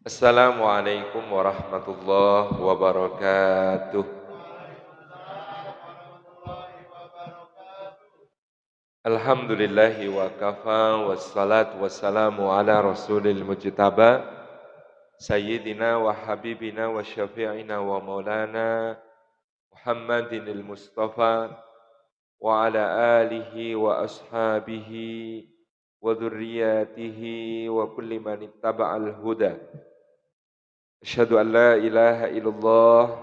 Assalamualaikum warahmatullahi wabarakatuh. Alhamdulillahi wa kafa wassalatu wassalamu ala rasulil mujtaba Sayyidina wa habibina wa syafi'ina wa maulana Muhammadinil Mustafa wa ala alihi wa ashabihi wa dhurriyatihi wa kulli man ittaba'al huda. Asyhadu an la ilaha illallah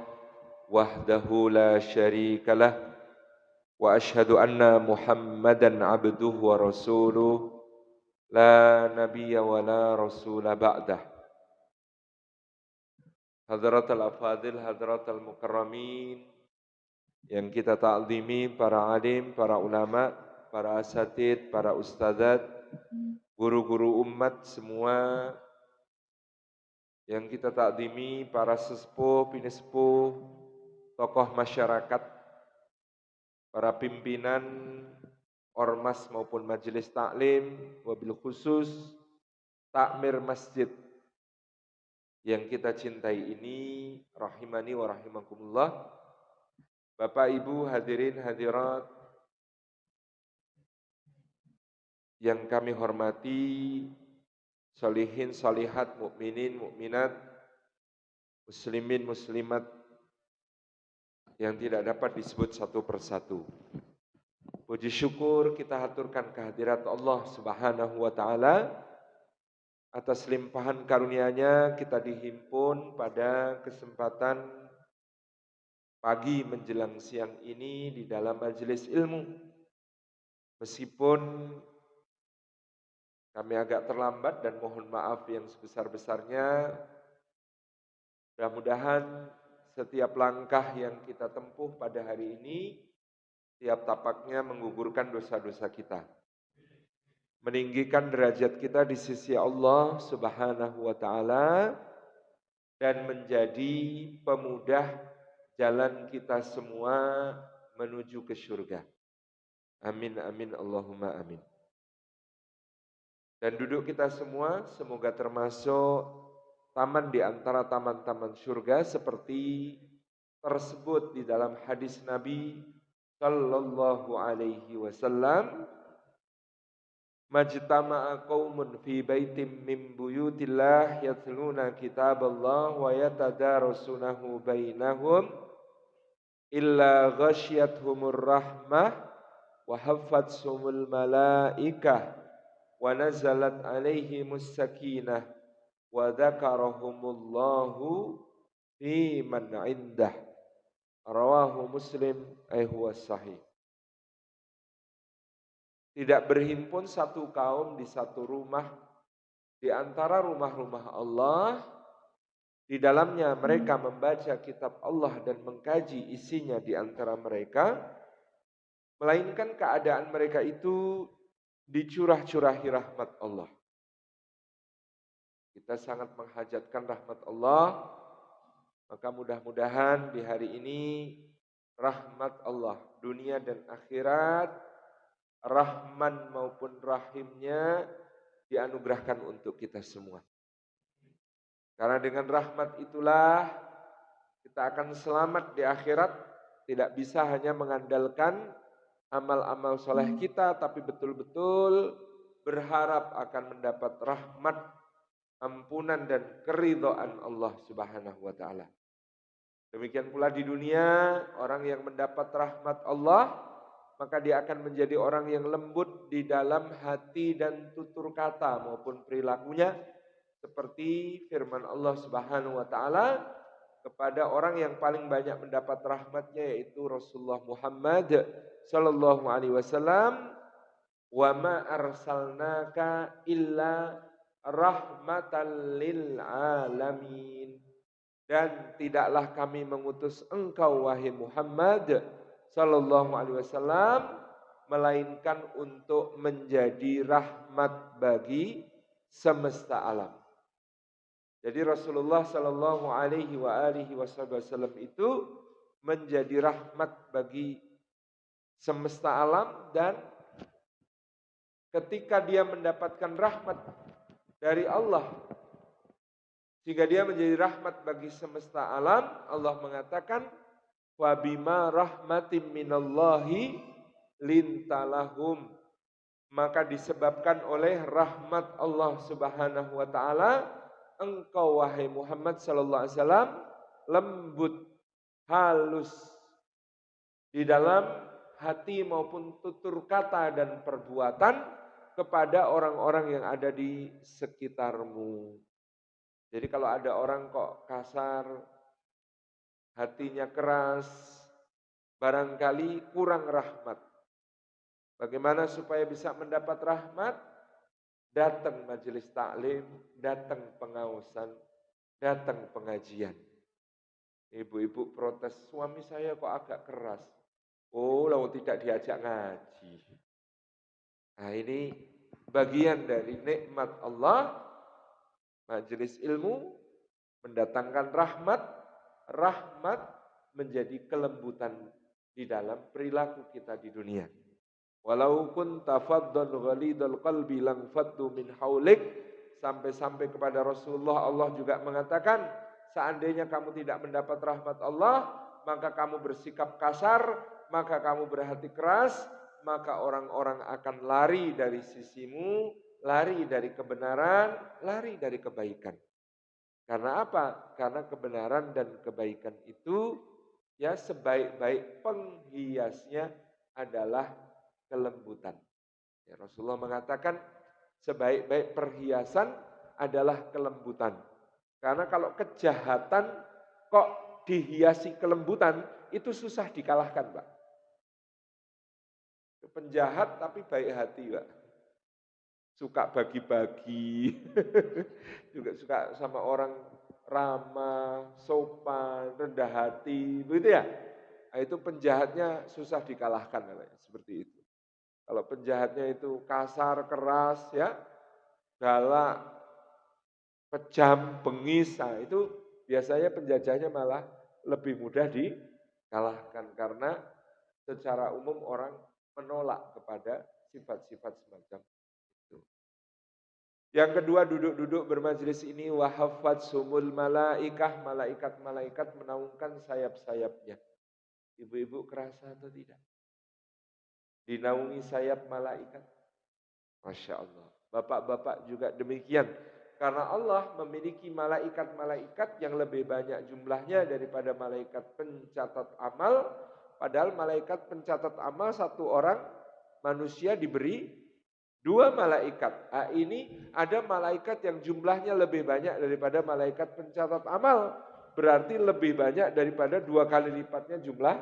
wahdahu la syarikalah wa asyhadu anna Muhammadan abduhu wa rasuluh la nabiyya wa la rasula ba'dah. Hadratal afadil, hadratal mukarramin yang kita ta'zimi, para alim, para ulama, para asatid, para ustadzat, guru-guru umat semua yang kita ta'zimi, para sesepuh, pinesepuh, tokoh masyarakat, para pimpinan ormas maupun majelis taklim, wabil khusus takmir masjid yang kita cintai ini, rahimani wa rahimakumullah. Bapak Ibu hadirin hadirat yang kami hormati, solihin solihat, mukminin mukminat, muslimin muslimat yang tidak dapat disebut satu persatu. Puji syukur kita haturkan kehadirat Allah Subhanahu wa taala atas limpahan karunia-Nya kita dihimpun pada kesempatan pagi menjelang siang ini di dalam majelis ilmu. Meskipun kami agak terlambat dan mohon maaf yang sebesar-besarnya, mudah-mudahan setiap langkah yang kita tempuh pada hari ini, tiap tapaknya menggugurkan dosa-dosa kita, meninggikan derajat kita di sisi Allah Subhanahu wa taala dan menjadi pemudah jalan kita semua menuju ke surga. Amin amin Allahumma amin. Dan duduk kita semua semoga termasuk taman di antara taman-taman surga seperti tersebut di dalam hadis Nabi sallallahu alaihi wasallam, majtama'a qaumun fi baitin min buyutillah yatluna kitaballah wa yatadarasunahu bainahum illa ghasyiyatuhumur rahmah wa haffatsumul malaikah wa nazalat alaihimus sakinah wa dzakarahumullahu fi man indah. Rawahu Muslim huwa sahih. Tidak berhimpun satu kaum di satu rumah di antara rumah-rumah Allah, di dalamnya mereka membaca kitab Allah dan mengkaji isinya di antara mereka, melainkan keadaan mereka itu dicurah-curahi rahmat Allah. Kita sangat menghajatkan rahmat Allah, maka mudah-mudahan di hari ini rahmat Allah dunia dan akhirat, Rahman maupun Rahimnya dianugerahkan untuk kita semua. Karena dengan rahmat itulah kita akan selamat di akhirat. Tidak bisa hanya mengandalkan amal-amal soleh kita, tapi betul-betul berharap akan mendapat rahmat, ampunan dan keridhaan Allah Subhanahu wa taala. Demikian pula di dunia, orang yang mendapat rahmat Allah, maka dia akan menjadi orang yang lembut di dalam hati dan tutur kata maupun perilakunya, seperti firman Allah Subhanahu wa taala kepada orang yang paling banyak mendapat rahmatnya, yaitu Rasulullah Muhammad sallallahu alaihi wasallam, wa ma arsalnaka illa rahmatan lil alamin. Dan tidaklah kami mengutus engkau wahai Muhammad sallallahu alaihi wasallam melainkan untuk menjadi rahmat bagi semesta alam. Jadi Rasulullah sallallahu alaihi wasallam itu menjadi rahmat bagi semesta alam, dan ketika dia mendapatkan rahmat dari Allah. Sehingga dia menjadi rahmat bagi semesta alam. Allah mengatakan, wa bima rahmatim minallahi lintalahum. Maka disebabkan oleh rahmat Allah Subhanahu wa taala, engkau wahai Muhammad sallallahu alaihi wasallam lembut, halus di dalam hati maupun tutur kata dan perbuatan kepada orang-orang yang ada di sekitarmu. Jadi kalau ada orang kok kasar, hatinya keras, barangkali kurang rahmat. Bagaimana supaya bisa mendapat rahmat? Datang majelis taklim, datang pengawasan, datang pengajian. Ibu-ibu protes, suami saya kok agak keras. Oh, lalu tidak diajak ngaji. Nah ini bagian dari nikmat Allah, majelis ilmu mendatangkan rahmat, rahmat menjadi kelembutan di dalam perilaku kita di dunia. Walau kunta faddan ghalidal qalbi lang faddu min haulik, sampai-sampai kepada Rasulullah Allah juga mengatakan, seandainya kamu tidak mendapat rahmat Allah, maka kamu bersikap kasar, maka kamu berhati keras, maka orang-orang akan lari dari sisimu, lari dari kebenaran, lari dari kebaikan. Karena apa? Karena kebenaran dan kebaikan itu ya sebaik-baik penghiasnya adalah kelembutan. Ya, Rasulullah mengatakan sebaik-baik perhiasan adalah kelembutan. Karena kalau kejahatan kok dihiasi kelembutan, itu susah dikalahkan, Pak. Penjahat tapi baik hati, Pak. Suka bagi-bagi, juga suka sama orang ramah, sopan, rendah hati, begitu ya. Nah, itu penjahatnya susah dikalahkan, seperti itu. Kalau penjahatnya itu kasar, keras, ya, galak, kejam, bengis, nah itu biasanya penjajahnya malah lebih mudah dikalahkan karena secara umum orang menolak kepada sifat-sifat semacam itu. Yang kedua, duduk-duduk bermajelis ini wahafat sumul malaikah, malaikat-malaikat menaungkan sayap-sayapnya. Ibu-ibu kerasa atau tidak? Dinaungi sayap malaikat. Masya Allah. Bapak-bapak juga demikian. Karena Allah memiliki malaikat-malaikat yang lebih banyak jumlahnya daripada malaikat pencatat amal. Padahal malaikat pencatat amal satu orang manusia diberi 2 malaikat. Nah, ini ada malaikat yang jumlahnya lebih banyak daripada malaikat pencatat amal. Berarti lebih banyak daripada 2 kali lipatnya jumlah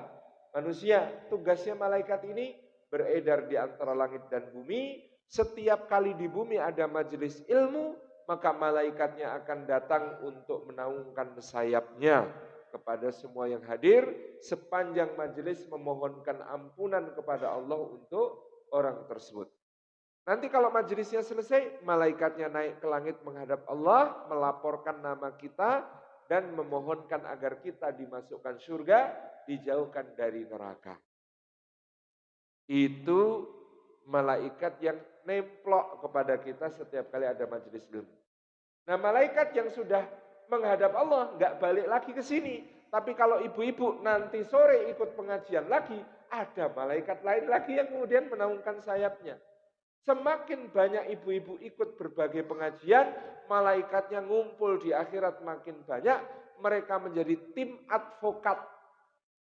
manusia. Tugasnya malaikat ini beredar di antara langit dan bumi. Setiap kali di bumi ada majelis ilmu, maka malaikatnya akan datang untuk menaungkan sayapnya kepada semua yang hadir. Sepanjang majelis memohonkan ampunan kepada Allah untuk orang tersebut. Nanti kalau majelisnya selesai, malaikatnya naik ke langit menghadap Allah, melaporkan nama kita, dan memohonkan agar kita dimasukkan surga, dijauhkan dari neraka. Itu malaikat yang nemplok kepada kita setiap kali ada majelis ilmu. Nah, malaikat yang sudah menghadap Allah nggak balik lagi ke sini. Tapi kalau ibu-ibu nanti sore ikut pengajian lagi, ada malaikat lain lagi yang kemudian menaungkan sayapnya. Semakin banyak ibu-ibu ikut berbagai pengajian, malaikatnya ngumpul di akhirat makin banyak, mereka menjadi tim advokat,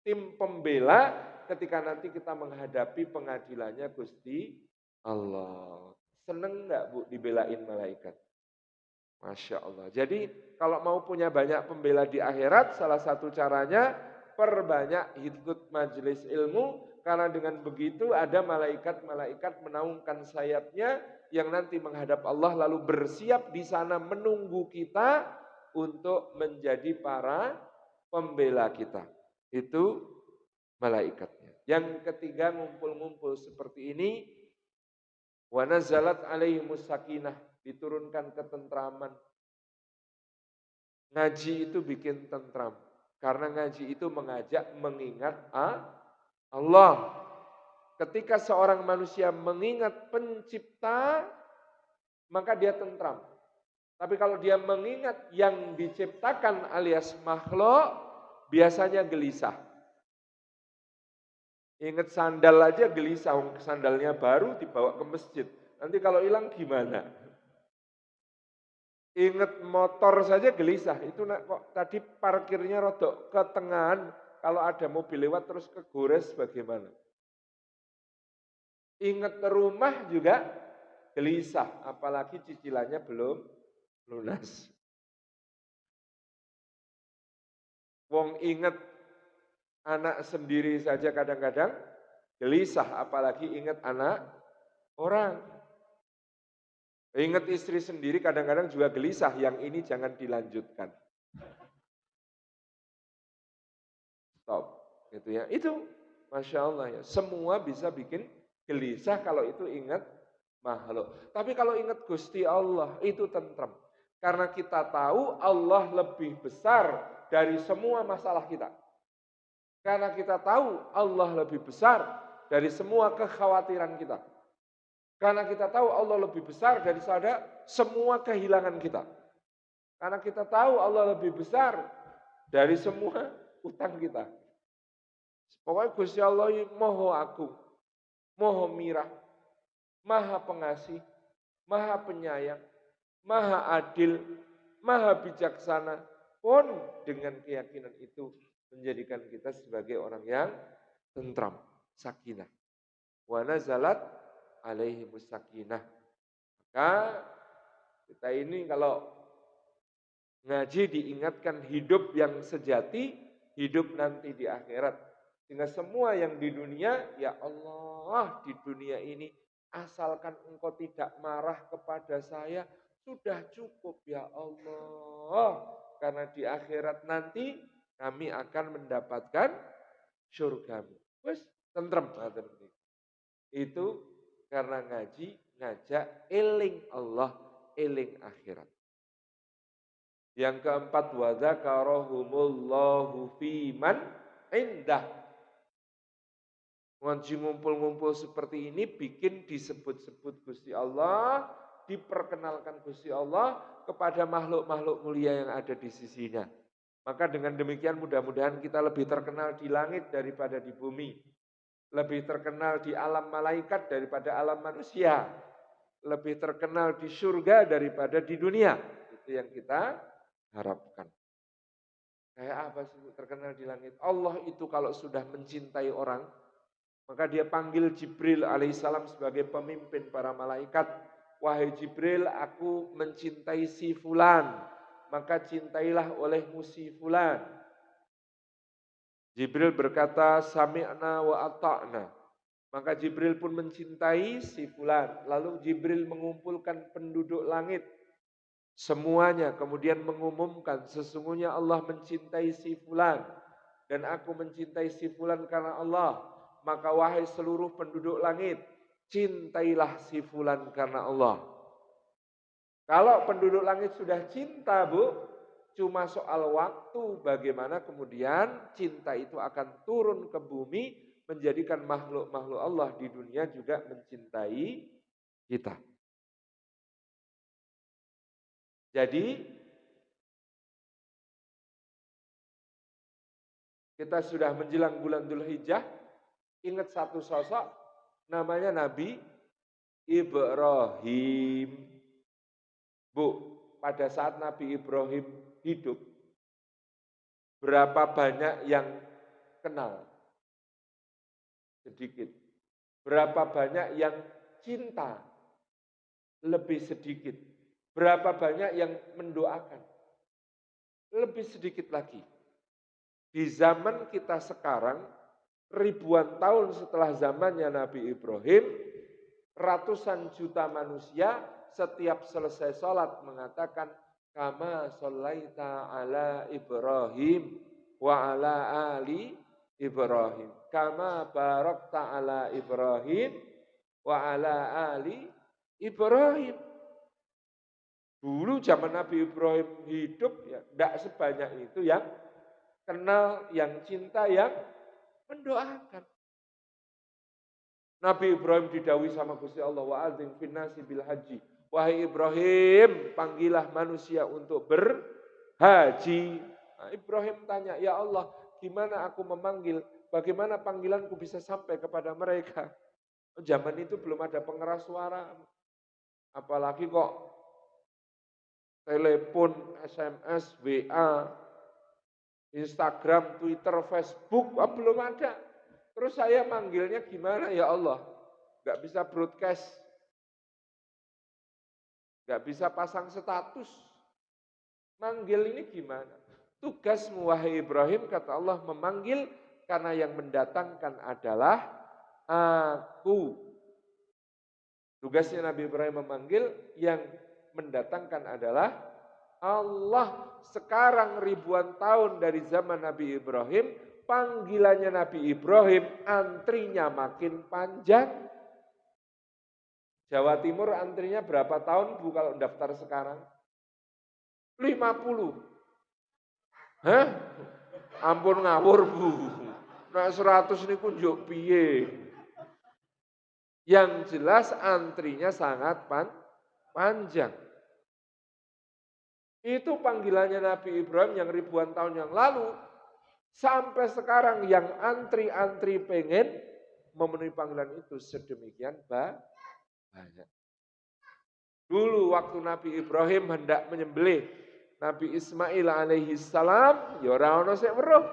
tim pembela ketika nanti kita menghadapi pengadilannya Gusti Allah. Seneng enggak Bu dibelain malaikat? Masya Allah. Jadi kalau mau punya banyak pembela di akhirat, salah satu caranya perbanyak ikut majelis ilmu. Karena dengan begitu ada malaikat-malaikat menaungkan sayapnya yang nanti menghadap Allah lalu bersiap di sana menunggu kita untuk menjadi para pembela kita. Itu malaikatnya. Yang ketiga ngumpul-ngumpul seperti ini. Wa nazalat alaihimus sakinah, diturunkan ketentraman. Ngaji itu bikin tentram. Karena ngaji itu mengajak mengingat Allah. Ketika seorang manusia mengingat pencipta, maka dia tentram. Tapi kalau dia mengingat yang diciptakan alias makhluk, biasanya gelisah. Ingat sandal aja gelisah, sandalnya baru dibawa ke masjid. Nanti kalau hilang gimana? Ingat motor saja gelisah, itu kok tadi parkirnya rodok ke tengahan, kalau ada mobil lewat terus kegores bagaimana? Ingat rumah juga gelisah, apalagi cicilannya belum lunas. Wong ingat anak sendiri saja kadang-kadang gelisah, apalagi ingat anak orang. Ingat istri sendiri kadang-kadang juga gelisah, yang ini jangan dilanjutkan. Stop, gitu ya. Itu, Masya Allah ya, semua bisa bikin gelisah kalau itu ingat makhluk. Tapi kalau ingat Gusti Allah, itu tentram. Karena kita tahu Allah lebih besar dari semua masalah kita. Karena kita tahu Allah lebih besar dari semua kekhawatiran kita. Karena kita tahu Allah lebih besar daripada semua kehilangan kita. Karena kita tahu Allah lebih besar dari semua utang kita. Pokoknya Gusti Allah moho aku, moho mirah, maha pengasih, maha penyayang, maha adil, maha bijaksana. Pun dengan keyakinan itu menjadikan kita sebagai orang yang tentram, sakinah. Wa nazalat alaihimus sakinah. Maka kita ini kalau ngaji diingatkan hidup yang sejati, hidup nanti di akhirat. Sehingga semua yang di dunia, ya Allah, di dunia ini asalkan engkau tidak marah kepada saya, sudah cukup ya Allah. Karena di akhirat nanti kami akan mendapatkan surgamu. Wes tentrem. Itu karena ngaji, ngajak eling Allah, eling akhirat. Yang keempat, wa dzakarahumullahu fiman indah. Ngaji ngumpul-ngumpul seperti ini bikin disebut-sebut Gusti Allah, diperkenalkan Gusti Allah kepada makhluk-makhluk mulia yang ada di sisinya. Maka dengan demikian mudah-mudahan kita lebih terkenal di langit daripada di bumi. Lebih terkenal di alam malaikat daripada alam manusia. Lebih terkenal di surga daripada di dunia. Itu yang kita harapkan. Kayak apa sih terkenal di langit? Allah itu kalau sudah mencintai orang, maka dia panggil Jibril alaihissalam sebagai pemimpin para malaikat. Wahai Jibril, aku mencintai si fulan, maka cintailah olehmu si fulan. Jibril berkata, sami'na wa ata'na. Maka Jibril pun mencintai si fulan. Lalu Jibril mengumpulkan penduduk langit semuanya, kemudian mengumumkan, sesungguhnya Allah mencintai si fulan. Dan aku mencintai si fulan karena Allah. Maka wahai seluruh penduduk langit, cintailah si fulan karena Allah. Kalau penduduk langit sudah cinta, Bu, cuma soal waktu bagaimana kemudian cinta itu akan turun ke bumi, menjadikan makhluk-makhluk Allah di dunia juga mencintai kita. Jadi kita sudah menjelang bulan Dzulhijjah. Ingat satu sosok namanya Nabi Ibrahim. Bu, pada saat Nabi Ibrahim hidup, berapa banyak yang kenal? Sedikit. Berapa banyak yang cinta? Lebih sedikit. Berapa banyak yang mendoakan? Lebih sedikit lagi. Di zaman kita sekarang, ribuan tahun setelah zamannya Nabi Ibrahim, ratusan juta manusia setiap selesai sholat mengatakan, kama sholaita ala Ibrahim wa ala ali Ibrahim. Kama barakta ala Ibrahim wa ala ali Ibrahim. Dulu zaman Nabi Ibrahim hidup, ya tidak sebanyak itu yang kenal, yang cinta, yang mendoakan. Nabi Ibrahim didhawuhi sama Gusti Allah, wa adzim fin nasi bil haji Wahai Ibrahim, panggillah manusia untuk berhaji. Nah, Ibrahim tanya, ya Allah, gimana aku memanggil? Bagaimana panggilanku bisa sampai kepada mereka? Zaman itu belum ada pengeras suara. Apalagi kok telepon, SMS, WA, Instagram, Twitter, Facebook, belum ada. Terus saya manggilnya gimana ya Allah? Gak bisa broadcast, gak bisa pasang status. Manggil ini gimana? Tugasmu wahai Ibrahim, kata Allah, memanggil karena yang mendatangkan adalah aku. Tugasnya Nabi Ibrahim memanggil, yang mendatangkan adalah Allah. Sekarang ribuan tahun dari zaman Nabi Ibrahim, panggilannya Nabi Ibrahim, antrinya makin panjang. Jawa Timur antrinya berapa tahun Bu kalau daftar sekarang? 50. Hah? Ampun ngawur Bu. Nah 100 ini kunjuk piye. Yang jelas antrinya sangat panjang. Itu panggilannya Nabi Ibrahim yang ribuan tahun yang lalu. Sampai sekarang yang antri-antri pengen memenuhi panggilan itu sedemikian banyak. Dulu waktu Nabi Ibrahim hendak menyembelih Nabi Ismail alaihi salam, ya ora ono sing weruh.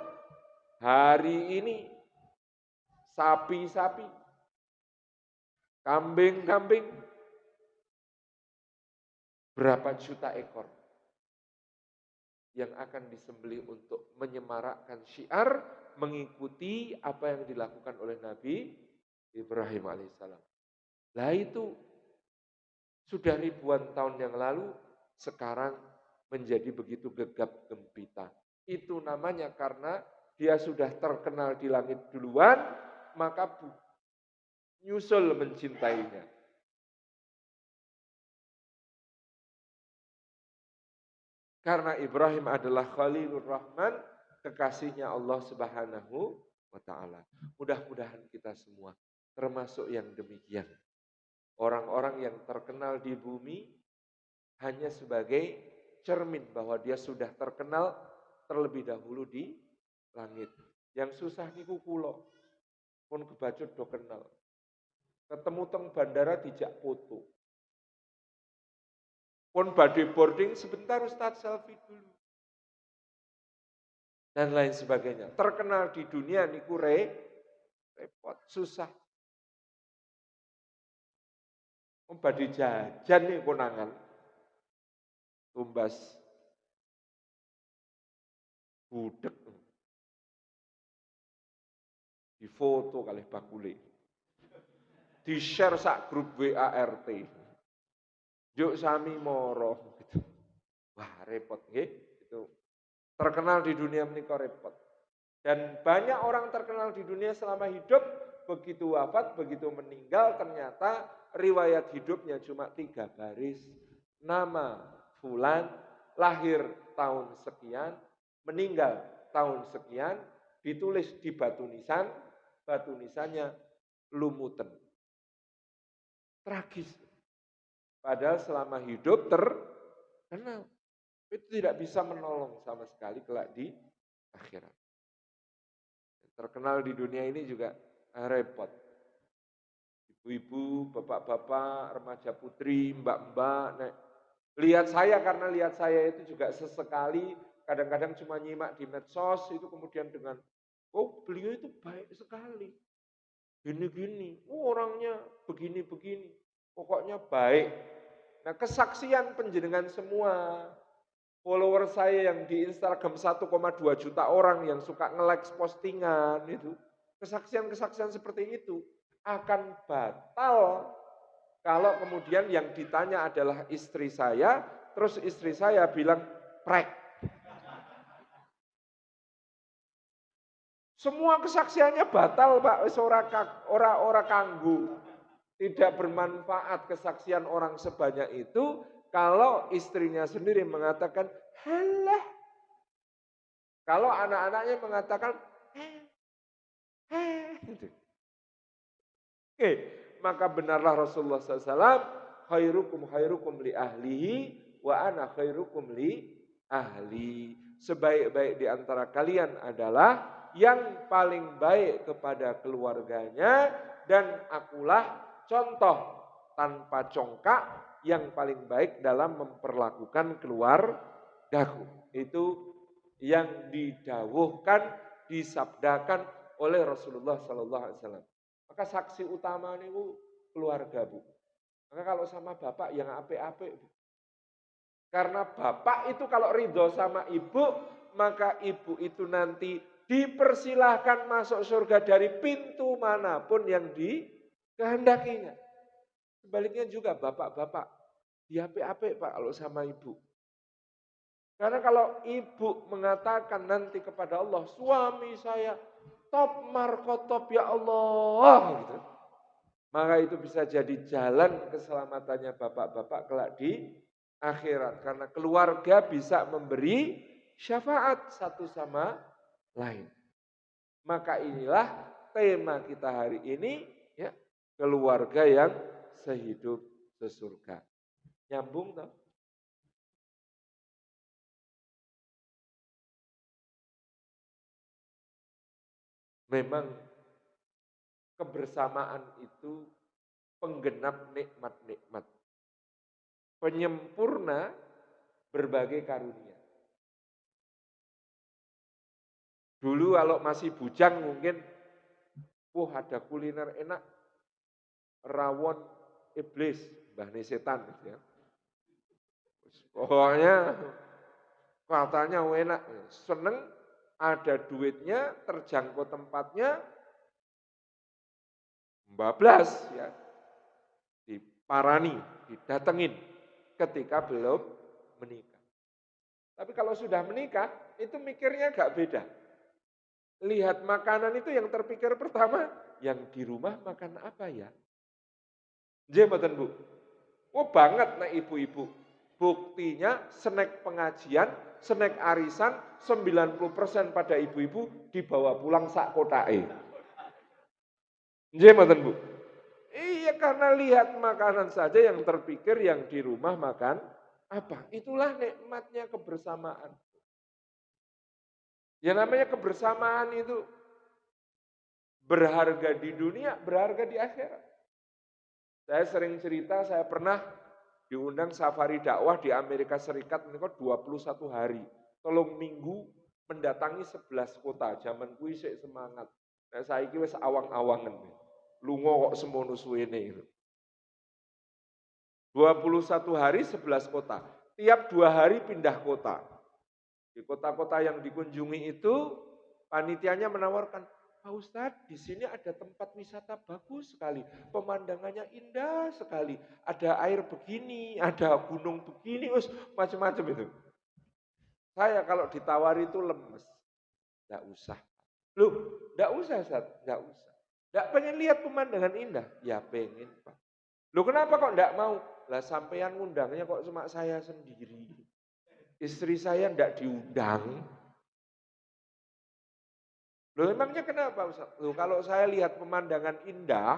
Hari ini sapi-sapi, kambing-kambing, berapa juta ekor yang akan disembelih untuk menyemarakkan syiar mengikuti apa yang dilakukan oleh Nabi Ibrahim alaihissalam. Lah itu sudah ribuan tahun yang lalu, sekarang menjadi begitu gegap gempita. Itu namanya karena dia sudah terkenal di langit duluan, maka nyusul mencintainya. Karena Ibrahim adalah Khalilur Rahman, kekasihnya Allah Subhanahu wa Ta'ala. Mudah-mudahan kita semua termasuk yang demikian. Orang-orang yang terkenal di bumi hanya sebagai cermin bahwa dia sudah terkenal terlebih dahulu di langit. Yang susah niku kula pun kebacut do kenal. Ketemu teng bandara dijak foto. Pun badhe boarding sebentar Ustaz selfie dulu. Dan lain sebagainya. Terkenal di dunia niku repot, susah. Badhe jajan nih konangan. Tumbas budek. Di foto kali bakule. Di share sak grup WA RT. Yuk sami moro gitu. Wah, repot nggih. Itu terkenal di dunia menika repot. Dan banyak orang terkenal di dunia selama hidup, begitu wafat, begitu meninggal, ternyata riwayat hidupnya cuma 3 baris. Nama fulan, lahir tahun sekian, meninggal tahun sekian, ditulis di batu nisannya lumutan. Tragis. Padahal selama hidup terkenal. Itu tidak bisa menolong sama sekali kelak di akhirat. Terkenal di dunia ini juga repot. Ibu-ibu, bapak-bapak, remaja putri, mbak-mbak. Lihat saya, karena lihat saya itu juga sesekali, kadang-kadang cuma nyimak di medsos, itu kemudian dengan, oh beliau itu baik sekali. Gini-gini, orangnya begini-begini, pokoknya baik. Nah kesaksian penjenengan semua, follower saya yang di Instagram 1,2 juta orang yang suka nge-like postingan itu, kesaksian-kesaksian seperti itu akan batal kalau kemudian yang ditanya adalah istri saya, terus istri saya bilang prek. Semua kesaksiannya batal Pak, wis ora kanggu. Tidak bermanfaat kesaksian orang sebanyak itu kalau istrinya sendiri mengatakan halah. Kalau anak-anaknya mengatakan Oke, maka benarlah Rasulullah SAW khairukum li ahlihi wa ana khairukum li ahli. Sebaik-baik di antara kalian adalah yang paling baik kepada keluarganya dan akulah contoh tanpa congkak yang paling baik dalam memperlakukan keluargaku. Itu yang didawuhkan, disabdakan oleh Rasulullah Sallallahu Alaihi Wasallam. Maka saksi utama niku keluarga, Bu. Maka kalau sama bapak yang apik-apik, Bu. Karena bapak itu kalau ridho sama ibu, maka ibu itu nanti dipersilahkan masuk surga dari pintu manapun yang dikehendakinya. Sebaliknya juga bapak-bapak, diapik-apik Pak kalau sama ibu. Karena kalau ibu mengatakan nanti kepada Allah, suami saya top markotop ya Allah, gitu. Maka itu bisa jadi jalan keselamatannya bapak-bapak kelak di akhirat. Karena keluarga bisa memberi syafaat satu sama lain. Maka inilah tema kita hari ini, ya, keluarga yang sehidup sesurga. Nyambung toh? Memang kebersamaan itu penggenap nikmat-nikmat. Penyempurna berbagai karunia. Dulu kalau masih bujang mungkin, ada kuliner enak, rawon iblis, mbahne setan. Ya. Pokoknya katanya enak, seneng, ada duitnya, terjangkau tempatnya, bablas ya, diparani, didatengin ketika belum menikah. Tapi kalau sudah menikah, itu mikirnya gak beda. Lihat makanan itu yang terpikir pertama, yang di rumah makan apa ya? Jembatan Bu. Oh banget nah ibu-ibu. Buktinya snack pengajian, snack arisan, 90% pada ibu-ibu dibawa pulang sak kotae. Jembatan Bu. Iya karena lihat makanan saja yang terpikir yang di rumah makan apa? Itulah nikmatnya kebersamaan. Ya namanya kebersamaan itu berharga di dunia, berharga di akhirat. Saya sering cerita, saya pernah diundang safari dakwah di Amerika Serikat, ini kok 21 hari. Tolong minggu mendatangi 11 kota, zaman kuwi sik semangat. Nah saiki wis awang-awangen. Lunga kok semono suwene. 21 hari 11 kota. Tiap 2 hari pindah kota. Di kota-kota yang dikunjungi itu, panitianya menawarkan, Pak Ustadz, di sini ada tempat wisata bagus sekali, pemandangannya indah sekali, ada air begini, ada gunung begini, macam-macam itu. Saya kalau ditawari itu lemes, enggak usah. Loh, enggak usah Ustadz, enggak usah. Enggak pengen lihat pemandangan indah? Ya pengen Pak. Loh kenapa kok enggak mau? Lah sampean ngundangnya kok cuma saya sendiri. Istri saya enggak diundang. Loh emangnya kenapa Ustaz? Loh kalau saya lihat pemandangan indah,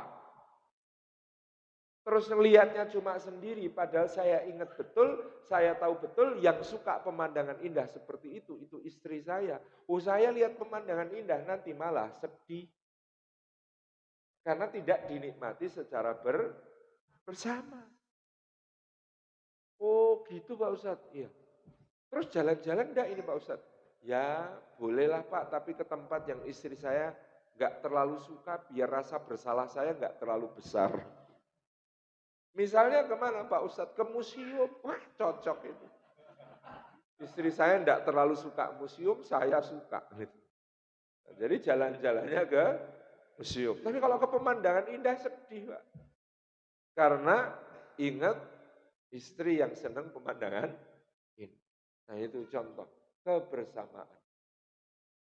terus lihatnya cuma sendiri, padahal saya ingat betul, saya tahu betul yang suka pemandangan indah seperti itu istri saya. Saya lihat pemandangan indah nanti malah sedih. Karena tidak dinikmati secara bersama. Oh gitu Pak Ustaz, iya. Terus jalan-jalan enggak ini Pak Ustadz? Ya bolehlah Pak, tapi ke tempat yang istri saya enggak terlalu suka, biar rasa bersalah saya enggak terlalu besar. Misalnya kemana Pak Ustadz? Ke museum, wah cocok itu. Istri saya enggak terlalu suka museum, saya suka. Jadi jalan-jalannya ke museum. Tapi kalau ke pemandangan indah sedih Pak. Karena ingat istri yang senang pemandangan indah. Nah itu contoh kebersamaan.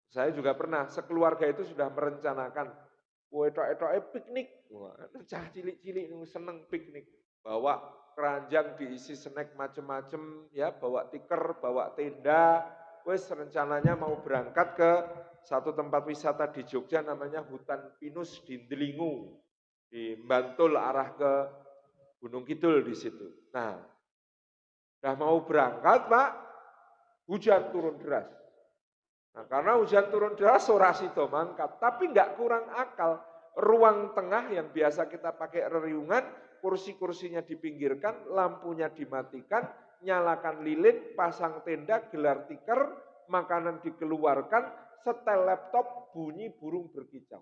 Saya juga pernah sekeluarga itu sudah merencanakan piknik. Wah, cah cilik-cilik seneng piknik. Bawa keranjang diisi snack macem-macem, ya, bawa tikar, bawa tenda. Wes rencananya mau berangkat ke satu tempat wisata di Jogja namanya Hutan Pinus di Delingu, di Bantul arah ke Gunung Kidul di situ. Nah, udah mau berangkat Pak, hujan turun deras. Nah, karena hujan turun deras, ora sido mangkat, tapi nggak kurang akal. Ruang tengah yang biasa kita pakai reriungan, kursi-kursinya dipinggirkan, lampunya dimatikan, nyalakan lilin, pasang tenda, gelar tikar, makanan dikeluarkan, setel laptop, bunyi burung berkicau.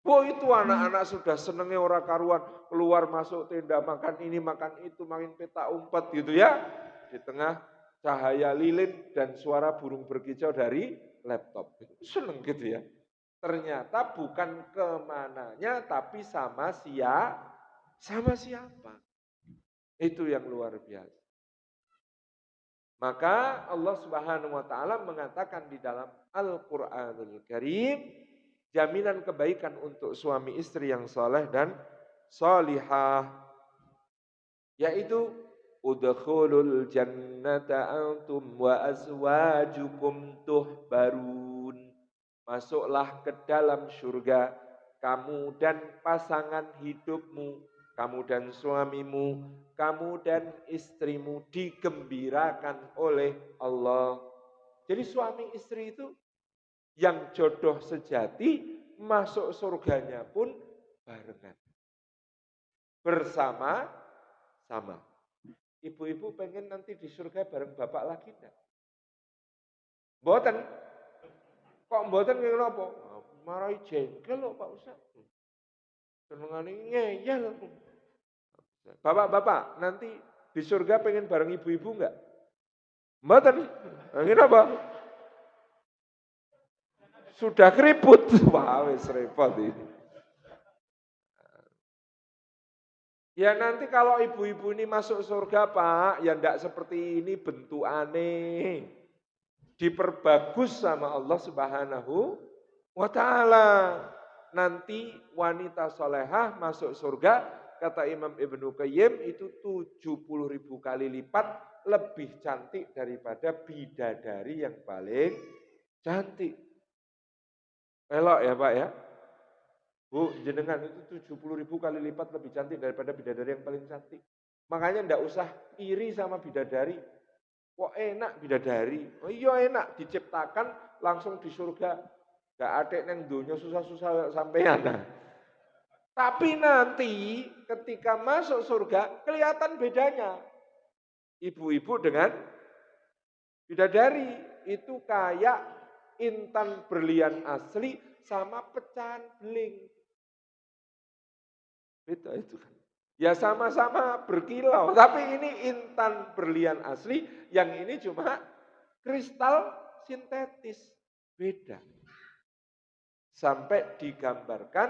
Wah itu anak-anak sudah senengnya orang karuan, keluar masuk tenda, makan ini, makan itu, main peta umpet gitu ya. Di tengah cahaya lilin dan suara burung berkicau dari laptop. Seneng gitu ya. Ternyata bukan kemananya, tapi sama siapa. Itu yang luar biasa. Maka Allah Subhanahu wa taala mengatakan di dalam Al-Qur'anul Karim, jaminan kebaikan untuk suami istri yang saleh dan salihah, yaitu udkhulul jannata antum wa azwajukum tuhbarun. Masuklah ke dalam surga kamu dan pasangan hidupmu, kamu dan suamimu, kamu dan istrimu digembirakan oleh Allah. Jadi suami istri itu yang jodoh sejati masuk surganya pun barengan. Bersama-sama. Ibu-ibu pengen nanti di surga bareng bapak lagi enggak? Mboten. Kok mboten ngene apa? Marai jengkel lho Pak Ustaz. Senengane ngeyel. Bapak-bapak, nanti di surga pengen bareng ibu-ibu enggak? Mboten. Ngene apa? Sudah keriput. Wah, wis repot ini. Ya nanti kalau ibu-ibu ini masuk surga Pak, ya enggak seperti ini bentuk aneh. Diperbagus sama Allah Subhanahu wa ta'ala. Nanti wanita solehah masuk surga, kata Imam Ibnu Qayyim itu 70.000 kali lipat lebih cantik daripada bidadari yang paling cantik. Elok ya Pak ya. Bu, jenengan itu 70.000 kali lipat lebih cantik daripada bidadari yang paling cantik. Makanya ndak usah iri sama bidadari. Kok enak bidadari? Oh iya enak, diciptakan langsung di surga. Gak ada yang dunia susah-susah sampean. Nah. Tapi nanti ketika masuk surga kelihatan bedanya. Ibu-ibu dengan bidadari itu kayak intan berlian asli sama pecahan beling. Beda itu kan. Ya sama-sama berkilau, tapi ini intan berlian asli, yang ini cuma kristal sintetis. Beda. Sampai digambarkan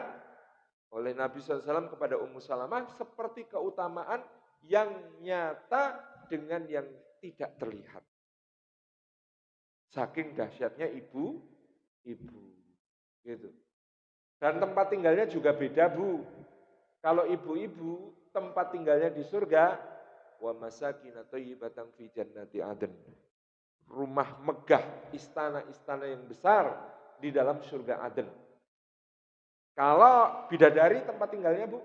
oleh Nabi SAW kepada Ummu Salamah seperti keutamaan yang nyata dengan yang tidak terlihat. Saking dahsyatnya ibu. Gitu. Dan tempat tinggalnya juga beda Bu. Kalau ibu-ibu tempat tinggalnya di surga, wa masakin thayyibatan fi jannati adn. Rumah megah, istana-istana yang besar di dalam surga Aden. Kalau bidadari tempat tinggalnya Bu,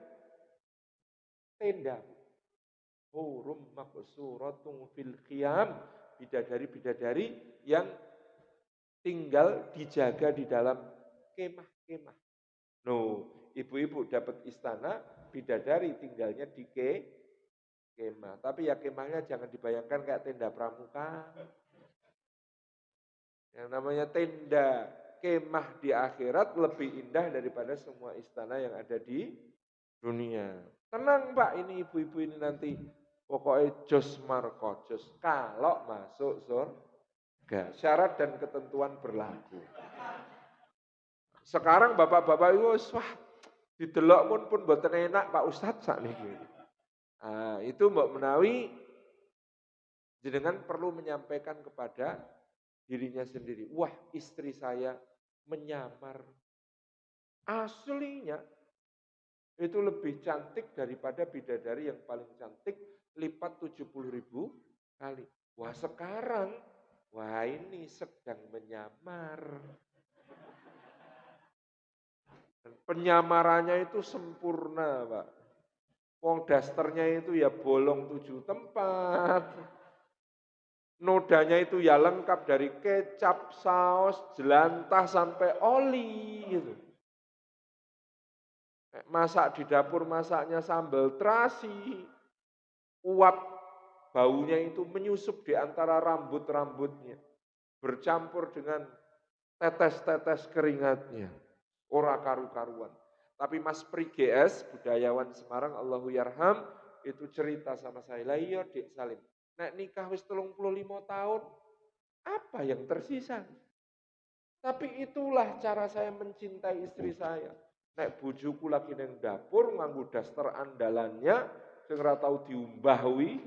tenda. Hurum maqsuratun fil khiyam, bidadari-bidadari yang tinggal dijaga di dalam kemah-kemah. Ibu-ibu dapat istana, bidadari tinggalnya di kemah. Tapi ya kemahnya jangan dibayangkan kayak tenda pramuka. Yang namanya tenda kemah di akhirat lebih indah daripada semua istana yang ada di dunia. Tenang Pak, ini ibu-ibu ini nanti pokoknya jos markojos kalau masuk surga. Syarat dan ketentuan berlaku. Sekarang bapak-bapak itu wah didelok pun mboten enak Pak Ustadz sakniki. Nah, itu Mbak Menawi jenengan perlu menyampaikan kepada dirinya sendiri. Wah, istri saya menyamar. Aslinya itu lebih cantik daripada bidadari yang paling cantik lipat 70.000 kali. Wah, sekarang wah ini sedang menyamar. Dan penyamarannya itu sempurna, Pak. Wong dasternya itu ya bolong 7 tempat. Nodanya itu ya lengkap dari kecap, saus, jelantah sampai oli gitu. Masak di dapur masaknya sambal terasi, uap baunya itu menyusup di antara rambut-rambutnya, bercampur dengan tetes-tetes keringatnya. Ora karu-karuan. Tapi Mas Pri GS, budayawan Semarang, Allahu Yarham, itu cerita sama saya, lah iya Dik Salim, nek nikah wis 35 tahun, apa yang tersisa? Tapi itulah cara saya mencintai istri saya. Nek bojoku lagi neng dapur, nganggo daster andalannya, sing ora tau diumbahwi,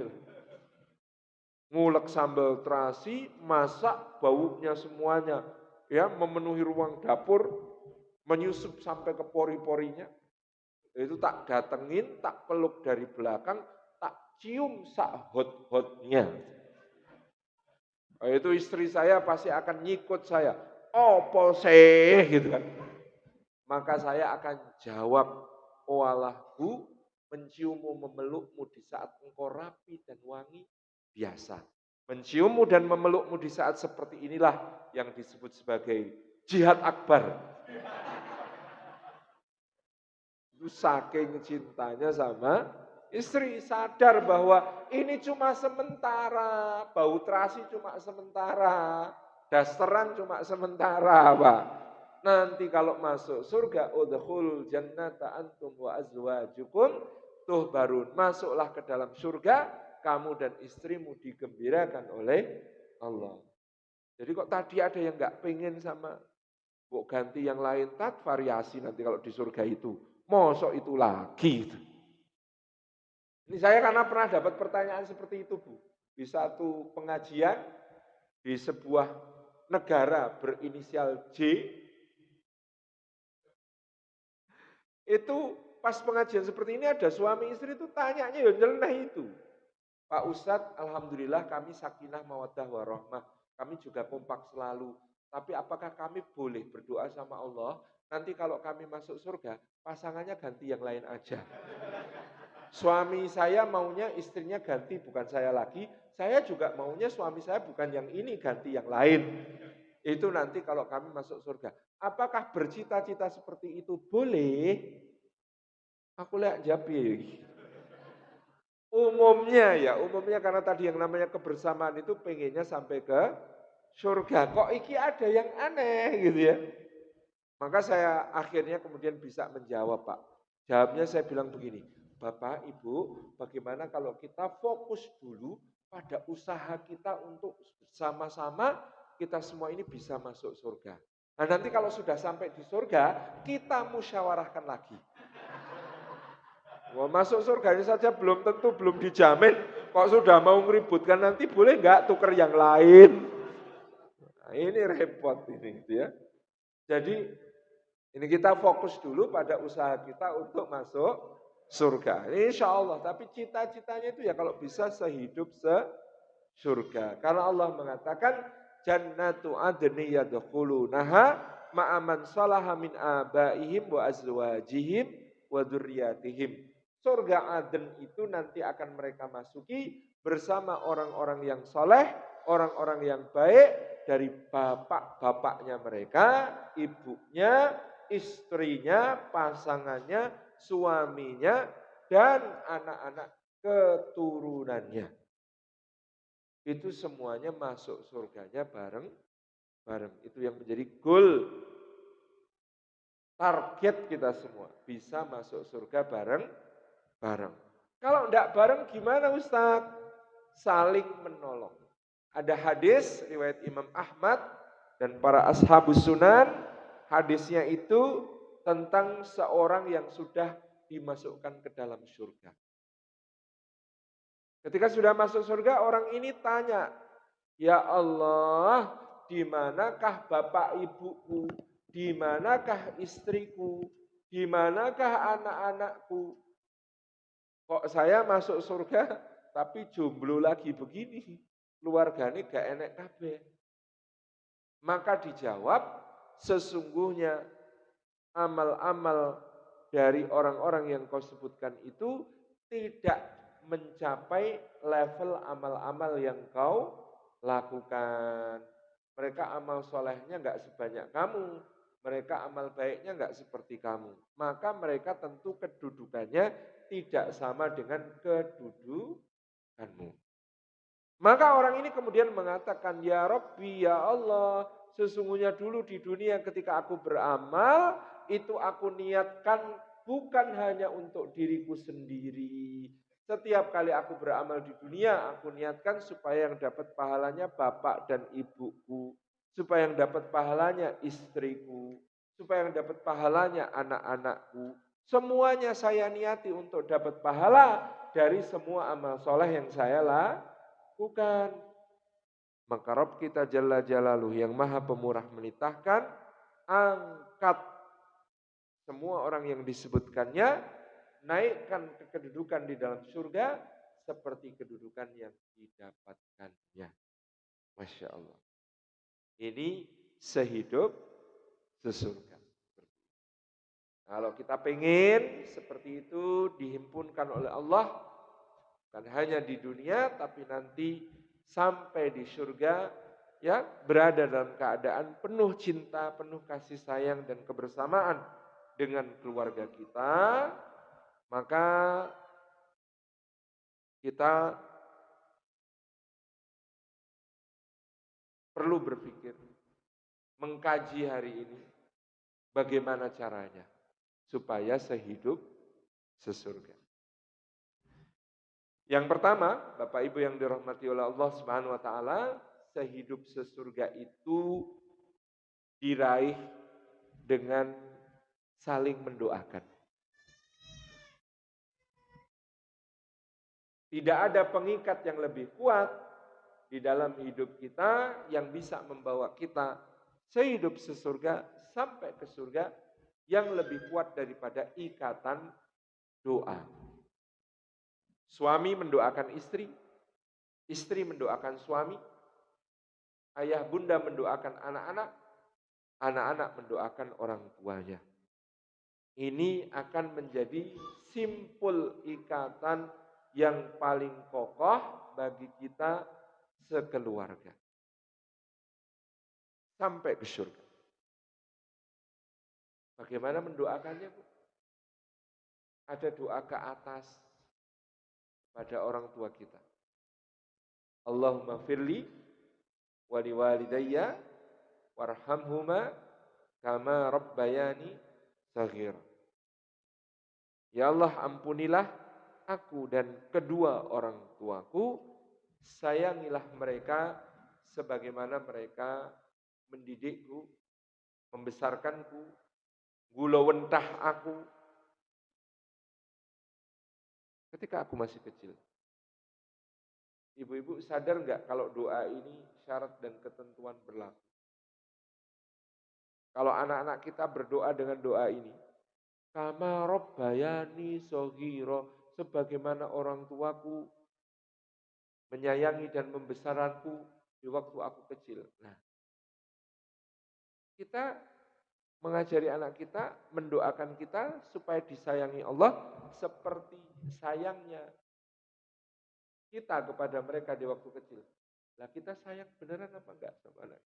ngulek sambal terasi, masak, baunya semuanya, ya memenuhi ruang dapur, menyusup sampai ke pori-porinya. Itu tak datengin, tak peluk dari belakang, tak cium sak hot-hotnya. Itu istri saya pasti akan nyikut saya. Opo sih gitu kan. Maka saya akan jawab, walahu menciummu memelukmu di saat engkau rapi dan wangi biasa. Menciummu dan memelukmu di saat seperti inilah yang disebut sebagai jihad akbar. Itu saking cintanya sama istri, sadar bahwa ini cuma sementara, bau terasi cuma sementara, dasteran cuma sementara, Pak. Nanti kalau masuk surga, udkhul jannata antum wa azwajukum tuhbarun. Masuklah ke dalam surga, kamu dan istrimu digembirakan oleh Allah. Jadi kok tadi ada yang nggak pengen sama, kok ganti yang lain, tak variasi nanti kalau di surga itu. Mosok itu lagi. Ini saya karena pernah dapat pertanyaan seperti itu, Bu. Di satu pengajian di sebuah negara berinisial J, itu pas pengajian seperti ini ada suami istri itu tanyanya ya nyeleneh itu. Pak Ustadz, alhamdulillah kami sakinah mawaddah warahmah. Kami juga kompak selalu. Tapi apakah kami boleh berdoa sama Allah, nanti kalau kami masuk surga, pasangannya ganti yang lain aja. Suami saya maunya istrinya ganti, bukan saya lagi. Saya juga maunya suami saya bukan yang ini, ganti yang lain. Itu nanti kalau kami masuk surga. Apakah bercita-cita seperti itu boleh? Aku lihat jabi. Umumnya karena tadi yang namanya kebersamaan itu pengennya sampai ke surga. Kok iki ada yang aneh gitu ya. Maka saya akhirnya kemudian bisa menjawab, Pak. Jawabnya saya bilang begini, Bapak, Ibu, bagaimana kalau kita fokus dulu pada usaha kita untuk bersama-sama kita semua ini bisa masuk surga. Nah nanti kalau sudah sampai di surga, kita musyawarahkan lagi. Wah, masuk surga ini saja belum tentu, belum dijamin. Kok sudah mau ngeributkan nanti boleh nggak tuker yang lain? Nah, ini repot ini gitu ya. Jadi ini kita fokus dulu pada usaha kita untuk masuk surga. Insya Allah. Tapi cita-citanya itu ya kalau bisa sehidup surga. Karena Allah mengatakan jannatu adni yadkhulunaha ma'aman salaha min abaihim wa azwajihim wa dzurriyyatihim. Surga Aden itu nanti akan mereka masuki bersama orang-orang yang soleh, orang-orang yang baik dari bapak-bapaknya mereka, ibunya, istrinya, pasangannya, suaminya, dan anak-anak keturunannya. Itu semuanya masuk surganya bareng-bareng. Itu yang menjadi goal, target kita semua. Bisa masuk surga bareng-bareng. Kalau enggak bareng gimana Ustadz? Saling menolong. Ada hadis riwayat Imam Ahmad dan para ashabus sunan. Hadisnya itu tentang seorang yang sudah dimasukkan ke dalam surga. Ketika sudah masuk surga, orang ini tanya, ya Allah, di manakah bapak ibuku? Di manakah istriku? Di manakah anak-anakku? Kok saya masuk surga, tapi jomblo lagi begini? Keluarganya gak enek kabeh. Maka dijawab, sesungguhnya amal-amal dari orang-orang yang kau sebutkan itu tidak mencapai level amal-amal yang kau lakukan. Mereka amal solehnya nggak sebanyak kamu, mereka amal baiknya nggak seperti kamu. Maka mereka tentu kedudukannya tidak sama dengan kedudukanmu. Maka orang ini kemudian mengatakan, ya Rabbi, ya Allah, sesungguhnya dulu di dunia ketika aku beramal, itu aku niatkan bukan hanya untuk diriku sendiri. Setiap kali aku beramal di dunia, aku niatkan supaya yang dapat pahalanya bapak dan ibuku. Supaya yang dapat pahalanya istriku. Supaya yang dapat pahalanya anak-anakku. Semuanya saya niati untuk dapat pahala dari semua amal soleh yang saya lakukan. Maka Rabb kita Jalla Jalaluh yang maha pemurah menitahkan, angkat semua orang yang disebutkannya, naikkan kedudukan di dalam surga seperti kedudukan yang didapatkannya. Masya Allah. Ini sehidup sesurga. Kalau kita pengen seperti itu dihimpunkan oleh Allah, bukan hanya di dunia, tapi nanti sampai di surga, ya berada dalam keadaan penuh cinta, penuh kasih sayang dan kebersamaan dengan keluarga kita, maka kita perlu berpikir, mengkaji hari ini, bagaimana caranya supaya sehidup sesurga. Yang pertama, Bapak Ibu yang dirahmati oleh Allah Subhanahu wa taala, sehidup sesurga itu diraih dengan saling mendoakan. Tidak ada pengikat yang lebih kuat di dalam hidup kita yang bisa membawa kita sehidup sesurga sampai ke surga yang lebih kuat daripada ikatan doa. Suami mendoakan istri, istri mendoakan suami, ayah bunda mendoakan anak-anak, anak-anak mendoakan orang tuanya. Ini akan menjadi simpul ikatan yang paling kokoh bagi kita sekeluarga. Sampai ke surga. Bagaimana mendoakannya, Bu? Ada doa ke atas pada orang tua kita. Allahumma firli wali walidayya warhamhuma kama rabbayani saghir. Ya Allah, ampunilah aku dan kedua orang tuaku, sayangilah mereka sebagaimana mereka mendidikku, membesarkanku, gulawentah aku ketika aku masih kecil. Ibu-ibu sadar nggak kalau doa ini syarat dan ketentuan berlaku? Kalau anak-anak kita berdoa dengan doa ini, kama rabbayani shaghira, sebagaimana orang tuaku menyayangi dan membesarkanku di waktu aku kecil. Nah, kita mengajari anak kita, mendoakan kita supaya disayangi Allah seperti sayangnya kita kepada mereka di waktu kecil. Lah kita sayang beneran apa enggak sama anak?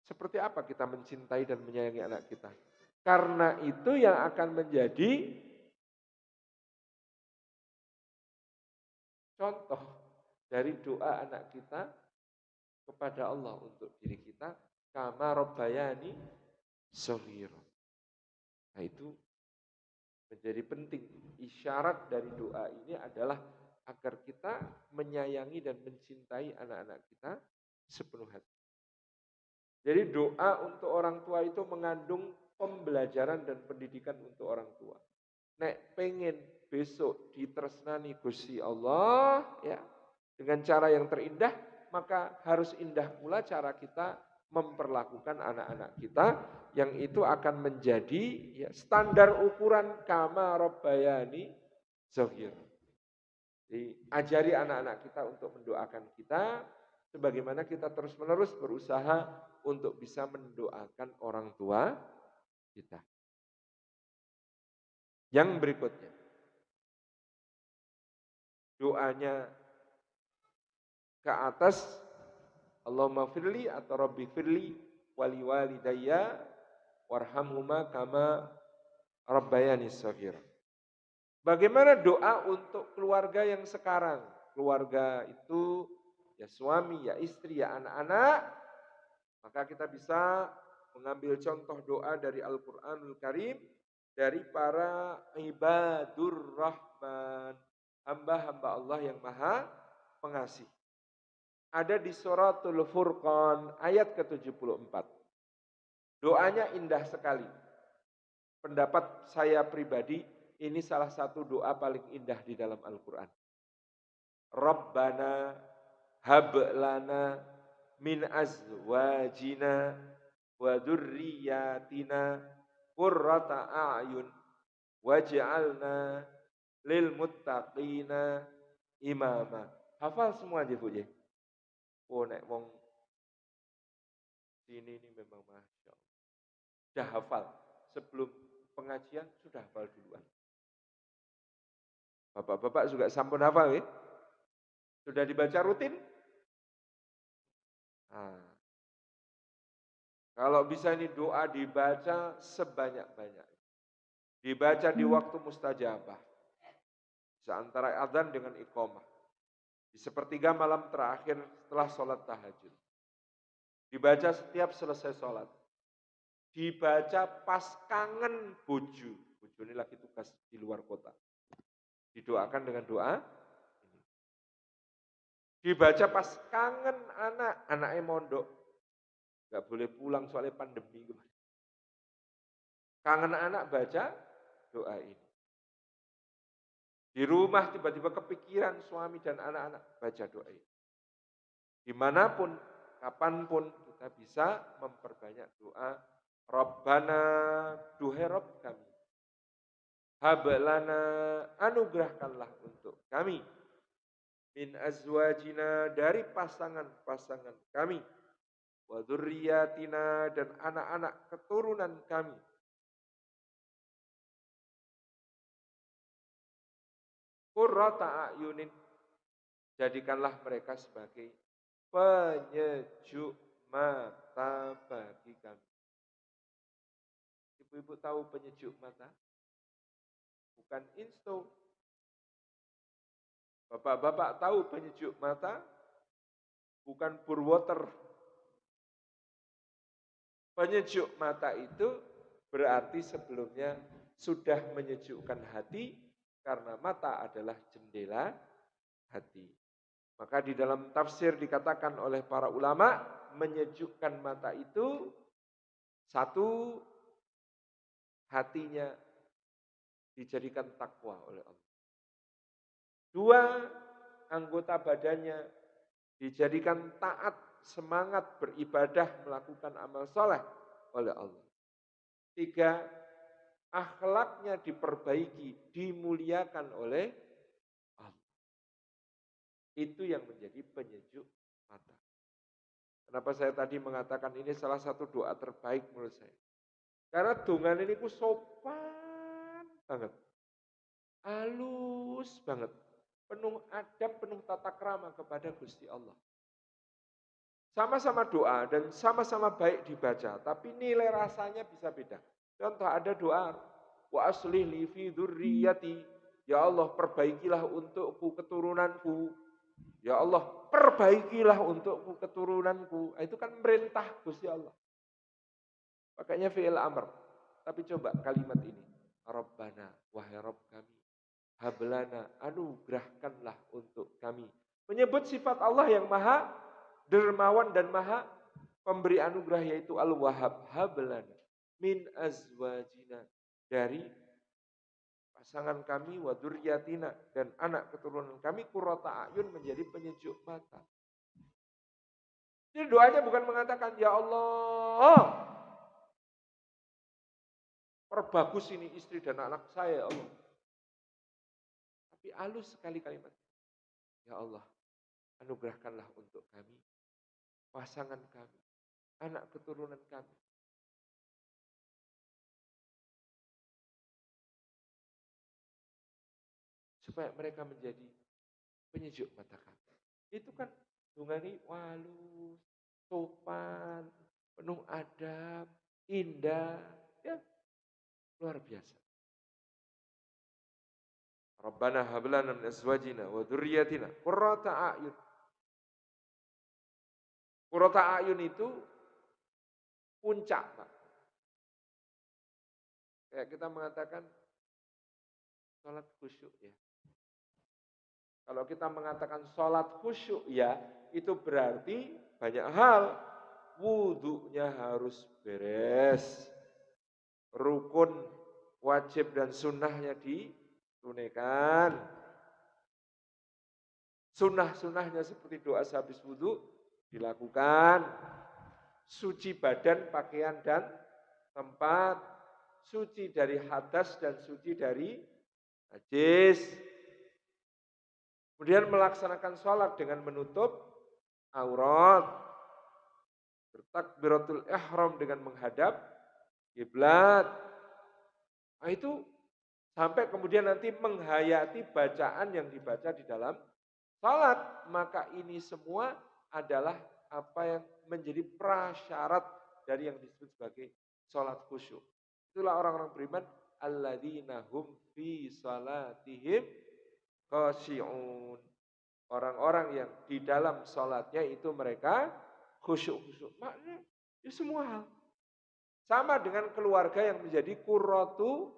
Seperti apa kita mencintai dan menyayangi anak kita? Karena itu yang akan menjadi contoh dari doa anak kita kepada Allah untuk diri kita, kama rabbayani shaghira. Nah itu menjadi penting. Isyarat dari doa ini adalah agar kita menyayangi dan mencintai anak-anak kita sepenuh hati. Jadi doa untuk orang tua itu mengandung pembelajaran dan pendidikan untuk orang tua. Nek pengen besok ditresnani Gusti Allah ya dengan cara yang terindah, maka harus indah pula cara kita memperlakukan anak-anak kita yang itu akan menjadi ya, standar ukuran kama rabbayani shaghir. Ajari anak-anak kita untuk mendoakan kita sebagaimana kita terus-menerus berusaha untuk bisa mendoakan orang tua kita. Yang berikutnya, doanya ke atas, Allahumma firli atau Rabbi firli wali walidayya warhamhuma kama rabbayani shaghira. Bagaimana doa untuk keluarga yang sekarang? Keluarga itu ya suami, ya istri, ya anak-anak. Maka kita bisa mengambil contoh doa dari Al-Quranul Karim dari para ibadur rahman, hamba-hamba Allah yang maha pengasih. Ada di suratul Furqan ayat ke-74. Doanya indah sekali. Pendapat saya pribadi, ini salah satu doa paling indah di dalam Al-Quran. Rabbana hablana min azwajina wa dzurriyyatina qurrata a'yun waj'alna lil muttaqina imama. Hafal semua aja Bu ya. Oh nek wong sini ini memang masya Allah. Sudah hafal. Sebelum pengajian sudah hafal duluan. Bapak-bapak juga sampun hafal ya? Sudah dibaca rutin? Nah, kalau bisa ini doa dibaca sebanyak-banyak. Dibaca di waktu mustajabah. Seantara adzan dengan iqamah. Di sepertiga malam terakhir setelah sholat tahajud. Dibaca setiap selesai sholat. Dibaca pas kangen bojo. Bojo ini lagi tugas di luar kota. Didoakan dengan doa. Dibaca pas kangen anak. Anaknya mondok. Gak boleh pulang soalnya pandemi. Kangen anak baca doa ini. Di rumah tiba-tiba kepikiran suami dan anak-anak baca doa ini. Dimanapun, kapanpun kita bisa memperbanyak doa. Rabbana duhai Rabb kami. Hablana anugerahkanlah untuk kami. Min azwajina dari pasangan-pasangan kami. Wa dzurriyyatina dan anak-anak keturunan kami. Qurrata a'yunin. Jadikanlah mereka sebagai penyejuk mata bagi kami. Ibu-ibu tahu penyejuk mata? Bukan insto. Bapak-bapak tahu penyejuk mata? Bukan pure water. Penyejuk mata itu berarti sebelumnya sudah menyejukkan hati karena mata adalah jendela hati. Maka di dalam tafsir dikatakan oleh para ulama, menyejukkan mata itu satu, hatinya dijadikan takwa oleh Allah. Dua, anggota badannya dijadikan taat, semangat beribadah, melakukan amal soleh oleh Allah. Tiga, akhlaknya diperbaiki, dimuliakan oleh Allah. Itu yang menjadi penyejuk mata. Kenapa saya tadi mengatakan ini salah satu doa terbaik menurut saya. Karena dongan ini ku sopan banget. Halus banget. Penuh adab, penuh tata krama kepada Gusti Allah. Sama-sama doa dan sama-sama baik dibaca, tapi nilai rasanya bisa beda. Contoh ada doa, wa aslih li fi dzurriyyati. Ya Allah, perbaikilah untukku keturunanku. Ya Allah, perbaikilah untukku keturunanku. Itu kan merintah Gusti Allah. Makanya fi'il amr. Tapi coba kalimat ini. Rabbana, wahai Rabb kami. Hablana, anugerahkanlah untuk kami. Menyebut sifat Allah yang maha dermawan dan maha pemberi anugerah, yaitu Al-Wahhab. Hablana min azwajina, dari pasangan kami, wa dzurriyyatina, dan anak keturunan kami, qurrata a'yun, menjadi penyejuk mata. Jadi doanya bukan mengatakan, ya Allah, perbagus ini istri dan anak saya, ya Allah. Tapi halus sekali kalimat. Ya Allah, anugerahkanlah untuk kami, pasangan kami, anak keturunan kami. Supaya mereka menjadi penyejuk mata kami. Itu kan dungani walus, sopan, penuh adab, indah, ya luar biasa. Rabbana hab lana min azwajina wa dzurriyyatina qurrata a'yun. Qurrata a'yun itu puncak, Pak. Kayak kita mengatakan salat khusyuk ya. Kalau kita mengatakan salat khusyuk ya, itu berarti banyak hal. Wudunya harus beres. Rukun, wajib dan sunnahnya ditunaikan. Sunnah-sunnahnya seperti doa sehabis wudhu dilakukan. Suci badan, pakaian dan tempat. Suci dari hadas dan suci dari najis. Kemudian melaksanakan sholat dengan menutup aurat. Bertakbiratul ihram dengan menghadap kiblat. Nah itu sampai kemudian nanti menghayati bacaan yang dibaca di dalam salat. Maka ini semua adalah apa yang menjadi prasyarat dari yang disebut sebagai salat khusyuk. Itulah orang-orang beriman, alladzina hum fi salatihim khashi'un. Orang-orang yang di dalam salatnya itu mereka khusyuk-khusyuk. Maknanya ya semua hal. Sama dengan keluarga yang menjadi qurratu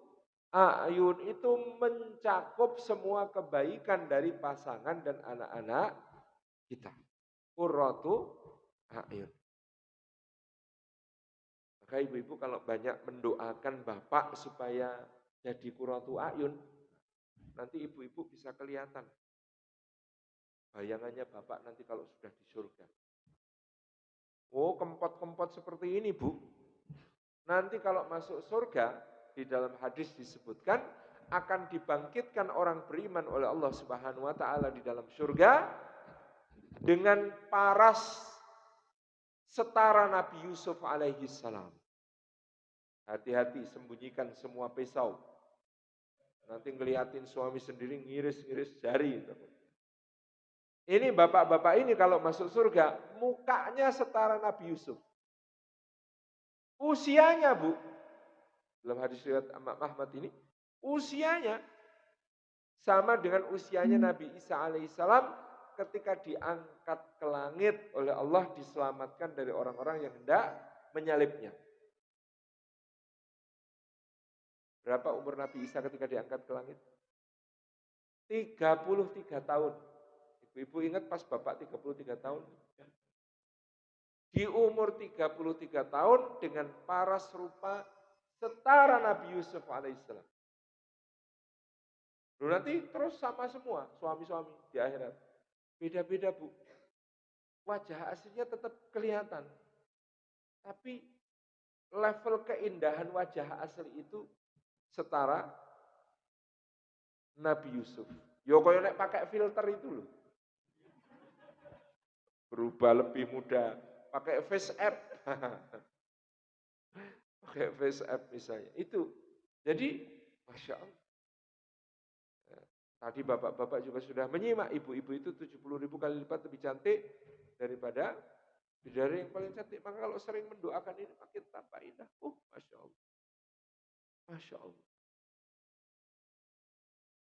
a'yun, itu mencakup semua kebaikan dari pasangan dan anak-anak kita. Qurratu a'yun. Maka ibu-ibu kalau banyak mendoakan bapak supaya jadi qurratu a'yun, nanti ibu-ibu bisa kelihatan bayangannya bapak nanti kalau sudah di surga. Oh, kempot-kempot seperti ini, Bu. Nanti kalau masuk surga, di dalam hadis disebutkan akan dibangkitkan orang beriman oleh Allah Subhanahu wa taala di dalam surga dengan paras setara Nabi Yusuf alaihi salam. Hati-hati, sembunyikan semua pisau. Nanti ngeliatin suami sendiri ngiris-ngiris jari. Ini bapak-bapak ini kalau masuk surga, mukanya setara Nabi Yusuf. Usianya, Bu, dalam hadis riwayat Ahmad ini, usianya sama dengan usianya Nabi Isa alaihissalam ketika diangkat ke langit oleh Allah, diselamatkan dari orang-orang yang hendak menyalibnya. Berapa umur Nabi Isa ketika diangkat ke langit? 33 tahun. Ibu-ibu ingat pas Bapak 33 tahun? Di umur 33 tahun dengan paras rupa setara Nabi Yusuf alaihissalam. Lalu nanti terus sama semua suami-suami di akhirat. Beda-beda, Bu. Wajah aslinya tetap kelihatan. Tapi level keindahan wajah asli itu setara Nabi Yusuf. Yo koyo nek pakai filter itu loh. Berubah lebih muda, pakai face app. Pakai face app misalnya. Itu. Jadi, Masya Allah. Tadi bapak-bapak juga sudah menyimak, ibu-ibu itu 70.000 kali lipat lebih cantik daripada bidadari yang paling cantik. Maka kalau sering mendoakan ini makin tambah indah. Masya Allah. Masya Allah.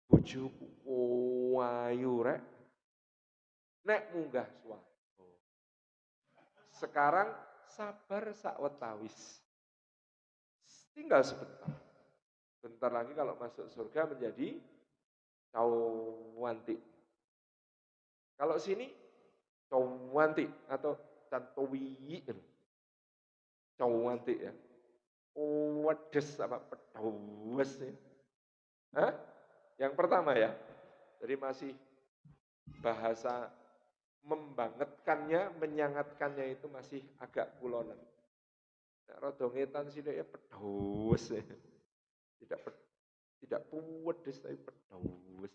Bojoku wayu rek. Nek munggah swarga. Sekarang sabar sakwetawis. Tinggal sebentar. Bentar lagi kalau masuk surga menjadi cawanti. Kalau sini cawanti atau cantowi. Cawanti ya. Wedes sama pedawas ya. Hah? Yang pertama ya. Jadi masih bahasa membangetkannya, menyangatkannya itu masih agak kulonan. Nek rada ngetan sithik ya pedawas ya. Tidak puwedes tapi pedawas.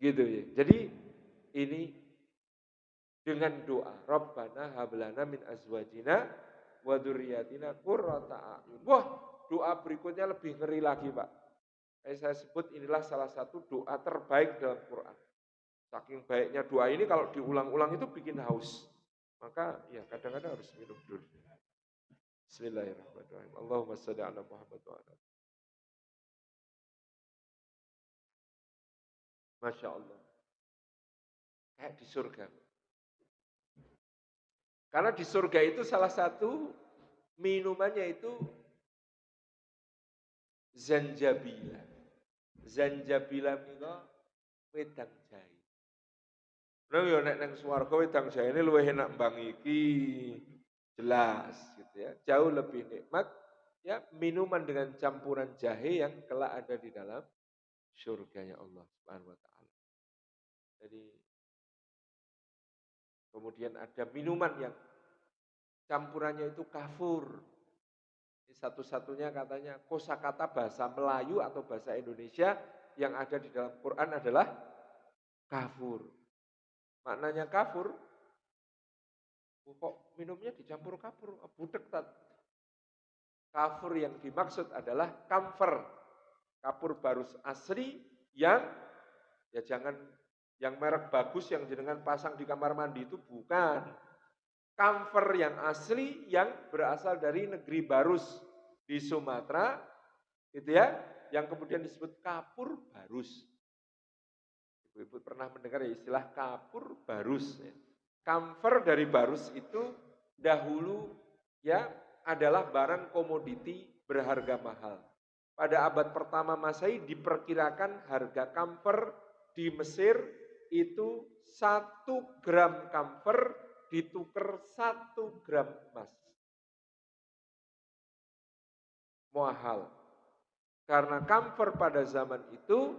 Gitu ya. Jadi ini dengan doa Rabbana hablana min azwajina wa dzurriyyatina qurrata a'yun. Wah, doa berikutnya lebih ngeri lagi, Pak. Saya sebut inilah salah satu doa terbaik dalam Quran. Saking baiknya doa ini kalau diulang-ulang itu bikin haus. Maka ya kadang-kadang harus minum dulu. Bismillahirrahmanirrahim. Allahumma shalli ala Muhammad wa ala. Masya Allah. Kayak di surga. Karena di surga itu salah satu minumannya itu zanjabila. Zanjabila itu wedang jahe. Nah, yo nek nang swarga wedang jahe ini luwih enak mbang iki. Jelas gitu ya. Jauh lebih nikmat ya minuman dengan campuran jahe yang kelak ada di dalam surganya Allah Subhanahu wa taala. Jadi kemudian ada minuman yang campurannya itu kafur. Ini satu-satunya katanya kosakata bahasa Melayu atau bahasa Indonesia yang ada di dalam Quran adalah kafur. Maknanya kafur, kok minumnya dicampur kafur, budek tat. Kafur yang dimaksud adalah kamfer. Kapur barus asli yang ya jangan yang merek bagus yang jenengan pasang di kamar mandi itu bukan. Kamfer yang asli yang berasal dari negeri Barus di Sumatera, gitu ya, yang kemudian disebut kapur barus. Ibu-ibu pernah mendengar ya istilah kapur barus. Ya. Kamfer dari Barus itu dahulu ya adalah barang komoditi berharga mahal. Pada abad pertama Masehi diperkirakan harga kamfer di Mesir itu 1 gram kamfer ditukar 1 gram emas. Mahal. Karena kamfer pada zaman itu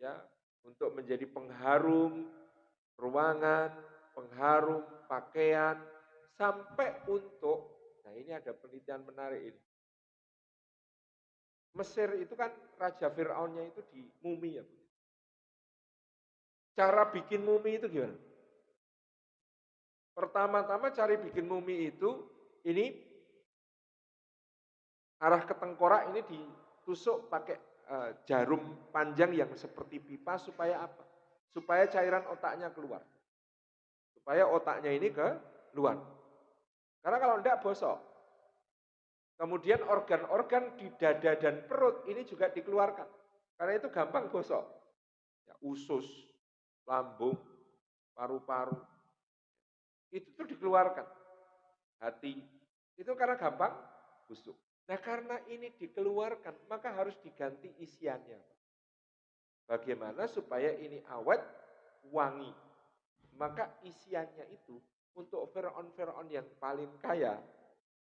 ya untuk menjadi pengharum ruangan, pengharum pakaian, sampai untuk, nah ini ada penelitian menarik ini. Mesir itu kan Raja Fir'aunnya itu di mumi ya. Cara bikin mumi itu gimana? Pertama-tama cari bikin mumi itu, ini arah ke tengkorak ini ditusuk pakai jarum panjang yang seperti pipa supaya apa? Supaya cairan otaknya keluar. Supaya otaknya ini keluar. Karena kalau enggak bosok. Kemudian organ-organ di dada dan perut ini juga dikeluarkan. Karena itu gampang gosok. Ya, usus, lambung, paru-paru. Itu tuh dikeluarkan. Hati. Itu karena gampang busuk. Nah karena ini dikeluarkan, maka harus diganti isiannya. Bagaimana supaya ini awet, wangi. Maka isiannya itu untuk Fir'aun yang paling kaya,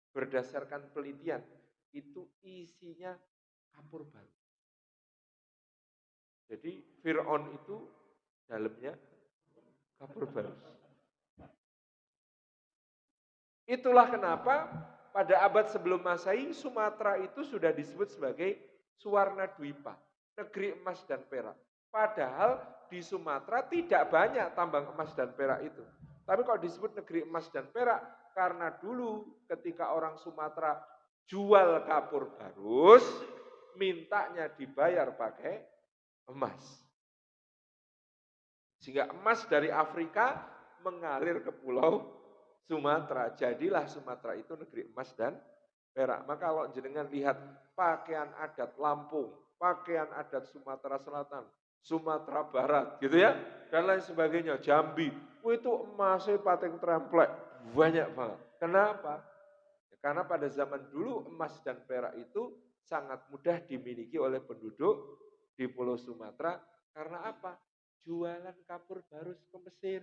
berdasarkan penelitian, itu isinya kapur baru. Jadi Fir'aun itu dalamnya kapur baru. Itulah kenapa pada abad sebelum Masehi Sumatera itu sudah disebut sebagai Suwarna Dwipa, negeri emas dan perak. Padahal di Sumatera tidak banyak tambang emas dan perak itu. Tapi kalau disebut negeri emas dan perak, karena dulu ketika orang Sumatera jual kapur barus, mintanya dibayar pakai emas. Sehingga emas dari Afrika mengalir ke pulau Sumatera. Jadilah Sumatera itu negeri emas dan perak. Maka kalau jenengan lihat pakaian adat Lampung, pakaian adat Sumatera Selatan, Sumatera Barat, gitu ya, dan lain sebagainya, Jambi, itu emasnya pating tremplek, banyak banget. Kenapa? Karena pada zaman dulu emas dan perak itu sangat mudah dimiliki oleh penduduk di Pulau Sumatera. Karena apa? Jualan kapur barus ke Mesir.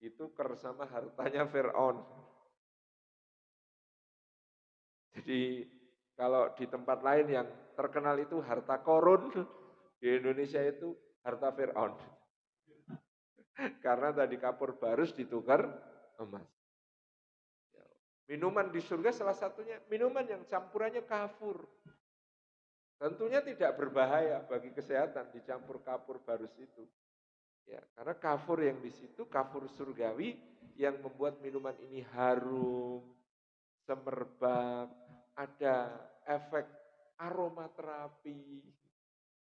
Itu bersama hartanya Fir'aun. Jadi kalau di tempat lain yang terkenal itu harta korun, di Indonesia itu harta Fir'aun. Karena tadi kapur barus ditukar emas. Minuman di surga salah satunya minuman yang campurannya kafur. Tentunya tidak berbahaya bagi kesehatan dicampur kapur barus itu. Ya, karena kafur yang di situ kafur surgawi yang membuat minuman ini harum, semerbak, ada efek aromaterapi,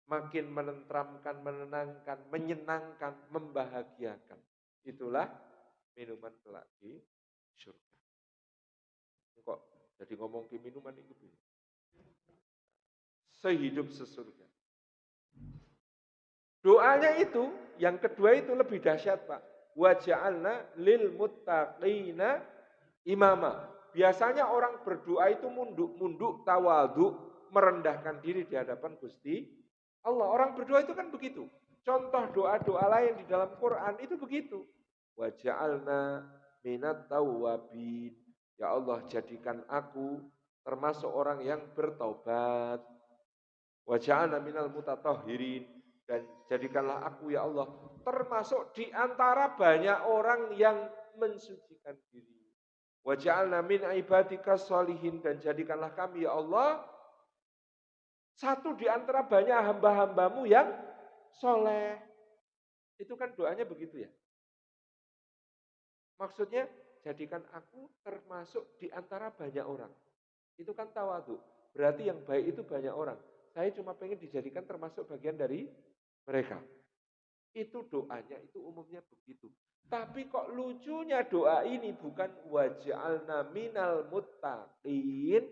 makin menenteramkan, menenangkan, menyenangkan, membahagiakan. Itulah minuman kelak di surga. Kok jadi ngomong ke minuman itu? Sehidup sesurga. Doanya itu, yang kedua itu lebih dahsyat Pak. Wa ja'alna lil muttaqina imama. Biasanya orang berdoa itu munduk-munduk, tawadhu, merendahkan diri di hadapan Gusti Allah. Orang berdoa itu kan begitu. Contoh doa-doa lain di dalam Quran itu begitu. Wa ja'alna minat tawwabin. Ya Allah, jadikan aku termasuk orang yang bertaubat. Wa ja'alna minal mutatahhirin. Dan jadikanlah aku ya Allah termasuk di antara banyak orang yang mensucikan diri. Wa ja'alna min ibadika sholihin. Dan jadikanlah kami ya Allah satu di antara banyak hamba-hambamu yang soleh. Itu kan doanya begitu ya. Maksudnya jadikan aku termasuk di antara banyak orang. Itu kan tawadhu. Berarti yang baik itu banyak orang. Saya cuma pengen dijadikan termasuk bagian dari mereka. Itu doanya, itu umumnya begitu. Tapi kok lucunya doa ini bukan waj'alna minal muttaqin,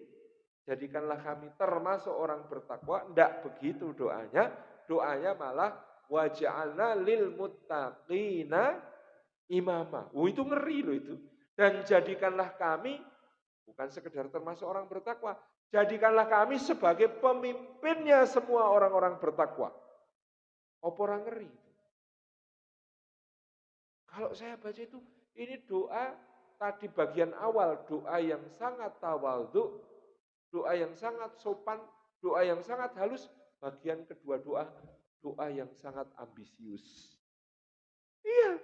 jadikanlah kami termasuk orang bertakwa. Enggak begitu doanya. Doanya malah waj'alna lil muttaqina imama. Oh itu ngeri loh itu. Dan jadikanlah kami bukan sekedar termasuk orang bertakwa, jadikanlah kami sebagai pemimpinnya semua orang-orang bertakwa. Apa orang ngeri? Kalau saya baca itu, ini doa tadi bagian awal, doa yang sangat tawadhu, doa yang sangat sopan, doa yang sangat halus. Bagian kedua doa, doa yang sangat ambisius. Iya,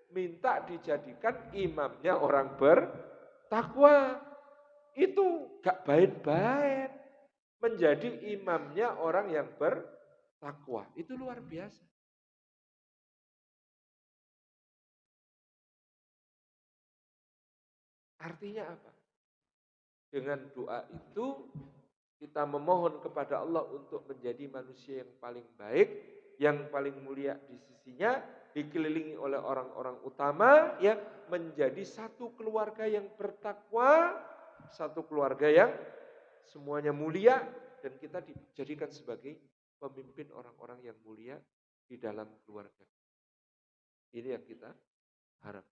minta dijadikan imamnya orang bertakwa. Itu gak baik-baik. Menjadi imamnya orang yang bertakwa. Itu luar biasa. Artinya apa? Dengan doa itu kita memohon kepada Allah untuk menjadi manusia yang paling baik, yang paling mulia di sisinya, dikelilingi oleh orang-orang utama, ya, menjadi satu keluarga yang bertakwa, satu keluarga yang semuanya mulia, dan kita dijadikan sebagai pemimpin orang-orang yang mulia di dalam keluarga. Ini yang kita harap.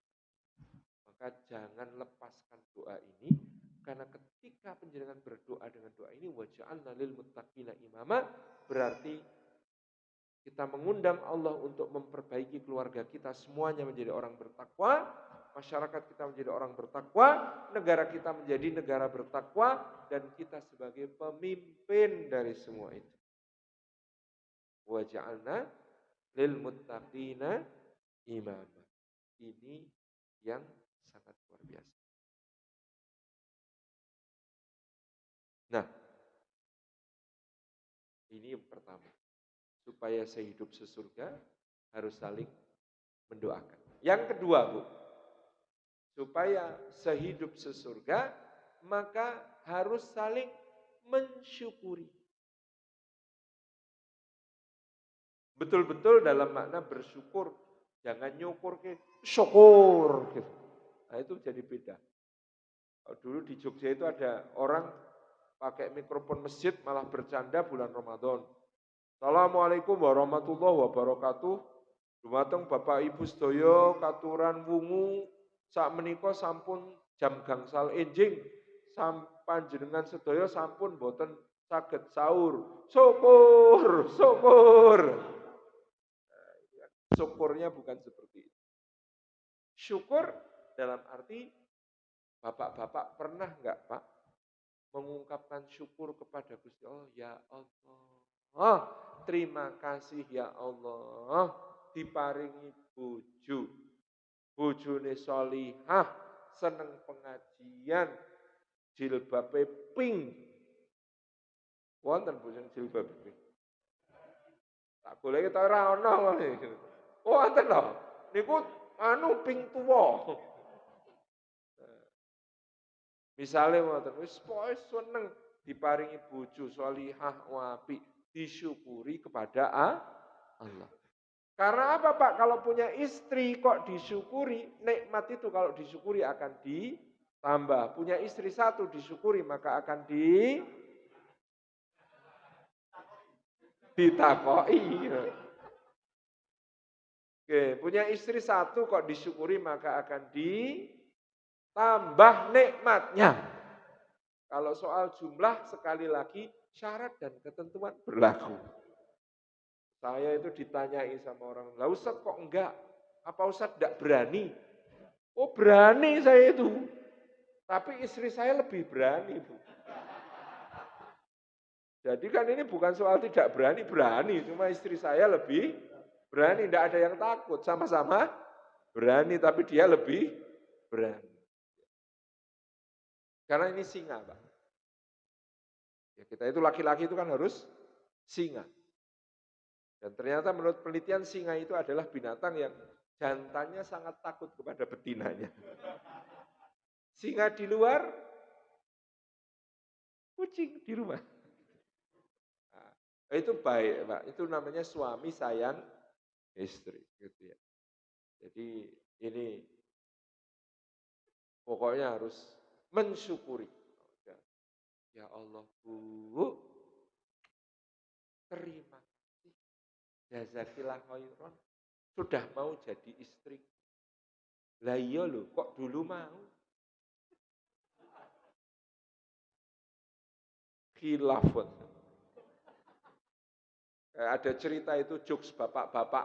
Maka jangan lepaskan doa ini, karena ketika penjenengan berdoa dengan doa ini, waja'alna lil muttaqina imama, berarti kita mengundang Allah untuk memperbaiki keluarga kita semuanya menjadi orang bertakwa, masyarakat kita menjadi orang bertakwa, negara kita menjadi negara bertakwa, dan kita sebagai pemimpin dari semua itu. Waja'alna lil muttaqina imama. Ini yang sangat luar biasa. Nah, ini yang pertama. Supaya sehidup sesurga harus saling mendoakan. Yang kedua, Bu, supaya sehidup sesurga maka harus saling mensyukuri. Betul-betul dalam makna bersyukur, jangan nyukur ke syukur gitu. Nah, itu jadi beda. Dulu di Jogja itu ada orang pakai mikrofon masjid malah bercanda bulan Ramadan. Assalamualaikum warahmatullahi wabarakatuh. Dumateng Bapak Ibu sedaya katuran wungu sak menika sampun jam gangsal enjing panjenengan sedaya sampun boten saged sahur. Syukur, syukur. Syukurnya bukan seperti itu. Syukur dalam arti bapak-bapak pernah enggak Pak mengungkapkan syukur kepada Gusti Allah, ya Allah, terima kasih ya Allah, diparingi bojo, bojone sholihah, seneng pengajian, jilbabe pink. Wonten bojone jilbabe pink. Tak goleki ta ora ana ngene. Oh, wonten lho. Niku pink tuwa. Misalnya wonten wis pokoke seneng diparingi bojo sholihah wapi, disyukuri kepada Allah. Karena apa Pak? Kalau punya istri kok disyukuri, nikmat itu kalau disyukuri akan ditambah. Punya istri satu disyukuri maka akan ditakoi. Oke, punya istri satu kok disyukuri maka akan ditambah nikmatnya. Kalau soal jumlah sekali lagi syarat dan ketentuan berlaku. Saya itu ditanyai sama orang, lah Ustadz kok enggak? Apa Ustadz enggak berani? Oh berani saya itu. Tapi istri saya lebih berani, Bu. Jadi kan ini bukan soal tidak berani, berani. Cuma istri saya lebih berani, tidak ada yang takut. Sama-sama berani, tapi dia lebih berani. Karena ini singa, Pak. Ya, kita itu laki-laki itu kan harus singa. Dan ternyata menurut penelitian singa itu adalah binatang yang jantannya sangat takut kepada betinanya. Singa di luar, kucing di rumah. Nah, itu baik, Pak. Itu namanya suami sayang istri, gitu ya. Jadi ini pokoknya harus mensyukuri. Ya Allah, Bu, terima kasih. Jazakillah khairan. Sudah mau jadi istri. Lah iya loh, kok dulu mau? Khilafun. Ada cerita itu jokes bapak-bapak.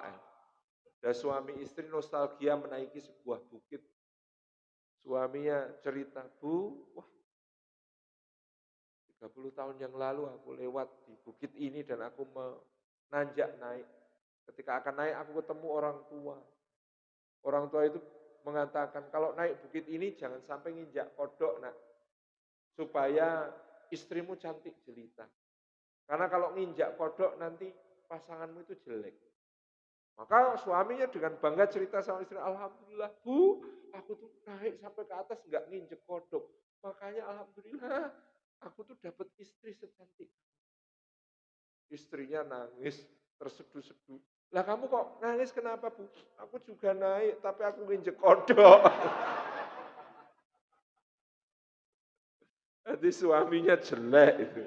Ada suami istri nostalgia menaiki sebuah bukit. Suaminya cerita, Bu, wah 30 tahun yang lalu aku lewat di bukit ini dan aku menanjak naik. Ketika akan naik aku ketemu orang tua. Orang tua itu mengatakan kalau naik bukit ini jangan sampai nginjak kodok nak. Supaya istrimu cantik jelita. Karena kalau nginjak kodok nanti pasanganmu itu jelek. Maka suaminya dengan bangga cerita sama istri, Alhamdulillah Bu, aku tuh naik sampai ke atas nggak nginjek kodok. Makanya Alhamdulillah aku tuh dapat istri secantik. Istrinya nangis, terseduh-seduh. Lah kamu kok nangis kenapa Bu? Aku juga naik tapi aku nginjek kodok. Nanti suaminya jelek itu.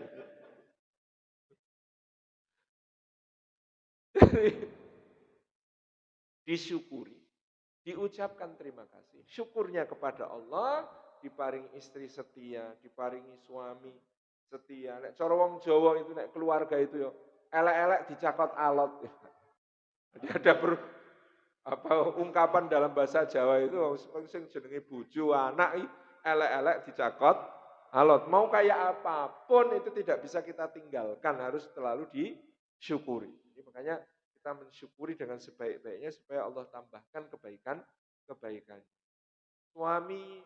Disyukuri, diucapkan terima kasih. Syukurnya kepada Allah, diparingi istri setia, diparingi suami setia. Nek cara wong Jawa itu nek keluarga itu yo elek-elek dicakot alot. Jadi ada ungkapan dalam bahasa Jawa itu sing jenenge bojo anak elek-elek dicakot alot. Mau kayak apapun itu tidak bisa kita tinggalkan, harus selalu disyukuri. Jadi makanya kita mensyukuri dengan sebaik-baiknya supaya Allah tambahkan kebaikan. Suami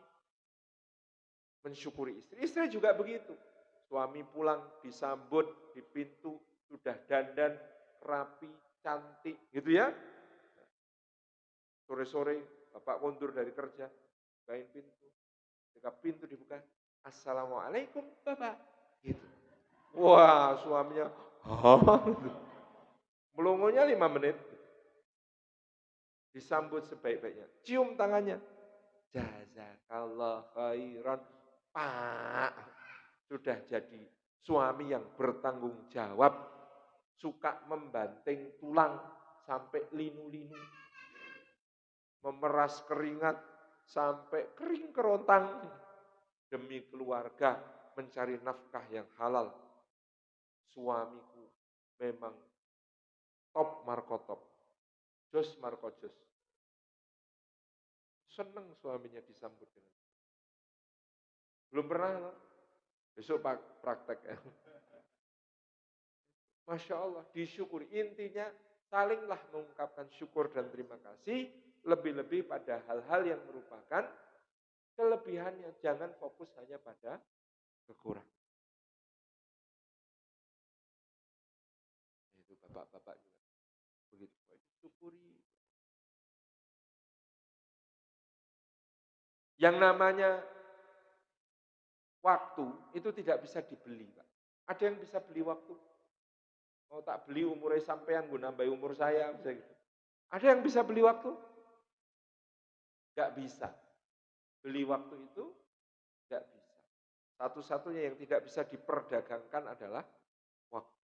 mensyukuri istri. Istri juga begitu. Suami pulang disambut di pintu, sudah dandan, rapi, cantik, gitu ya. Sore-sore bapak mundur dari kerja, bukain pintu. Ketika pintu dibuka, Assalamualaikum Bapak. Gitu. Wah, suaminya, melongonya 5 menit. Disambut sebaik-baiknya. Cium tangannya. Jazakallah khairan. Pak, sudah jadi suami yang bertanggung jawab. Suka membanting tulang sampai linu-linu. Memeras keringat sampai kering kerontang. Demi keluarga mencari nafkah yang halal. Suamiku memang top markotop. Jos marko jos. Senang suaminya disambut dengan. Belum pernah, besok praktek ya. Masya Allah, disyukuri. Intinya salinglah mengungkapkan syukur dan terima kasih. Lebih-lebih pada hal-hal yang merupakan kelebihannya. Jangan fokus hanya pada kekurangan. Itu bapak-bapak juga. Begitu, syukuri. Yang namanya waktu itu tidak bisa dibeli, Pak. Ada yang bisa beli waktu? Mau tak beli umurnya sampean, gue nambah umur saya, bisa gitu. Ada yang bisa beli waktu? Gak bisa. Beli waktu itu gak bisa. Satu-satunya yang tidak bisa diperdagangkan adalah waktu.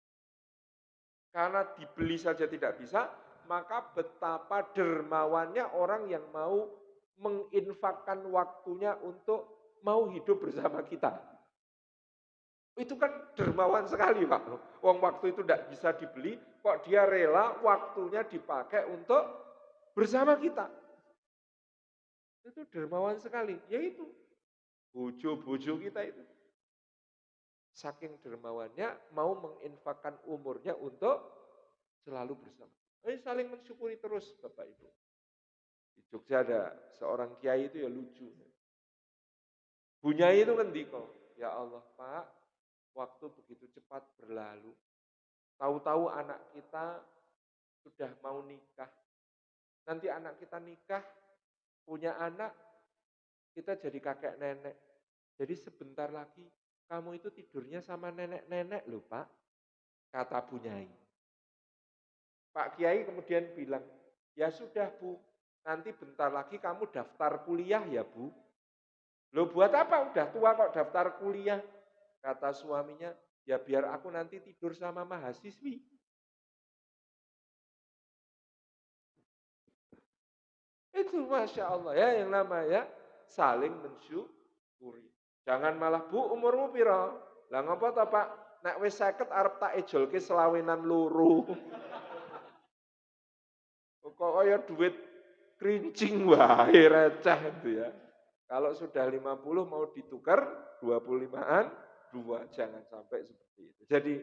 Karena dibeli saja tidak bisa, maka betapa dermawannya orang yang mau menginfakkan waktunya untuk mau hidup bersama kita. Itu kan dermawan sekali, Pak. Wong waktu itu tidak bisa dibeli, kok dia rela waktunya dipakai untuk bersama kita. Itu dermawan sekali. Yaitu bojo-bojo kita itu. Saking dermawannya mau menginfakkan umurnya untuk selalu bersama. Saling mensyukuri terus Bapak Ibu. Di Jogja ada seorang kiai itu ya lucu. Bunyai itu ngendika, ya Allah Pak, waktu begitu cepat berlalu. Tahu-tahu anak kita sudah mau nikah. Nanti anak kita nikah, punya anak, kita jadi kakek nenek. Jadi sebentar lagi kamu itu tidurnya sama nenek-nenek loh Pak, kata Bunyai. Pak Kiai kemudian bilang, ya sudah Bu, nanti bentar lagi kamu daftar kuliah ya Bu. Loh buat apa? Udah tua kok daftar kuliah. Kata suaminya, ya biar aku nanti tidur sama mahasiswi. Itu Masya Allah ya yang namanya saling mensyukuri. Jangan malah Bu umurmu piro. Lah ngopo to Pak? Nek wis 50 arep tak ejolke selawinan loro. Kok kaya duit kerincing wae receh itu ya. Kalau sudah 50 mau ditukar 25-an, dua. Jangan sampai seperti itu. Jadi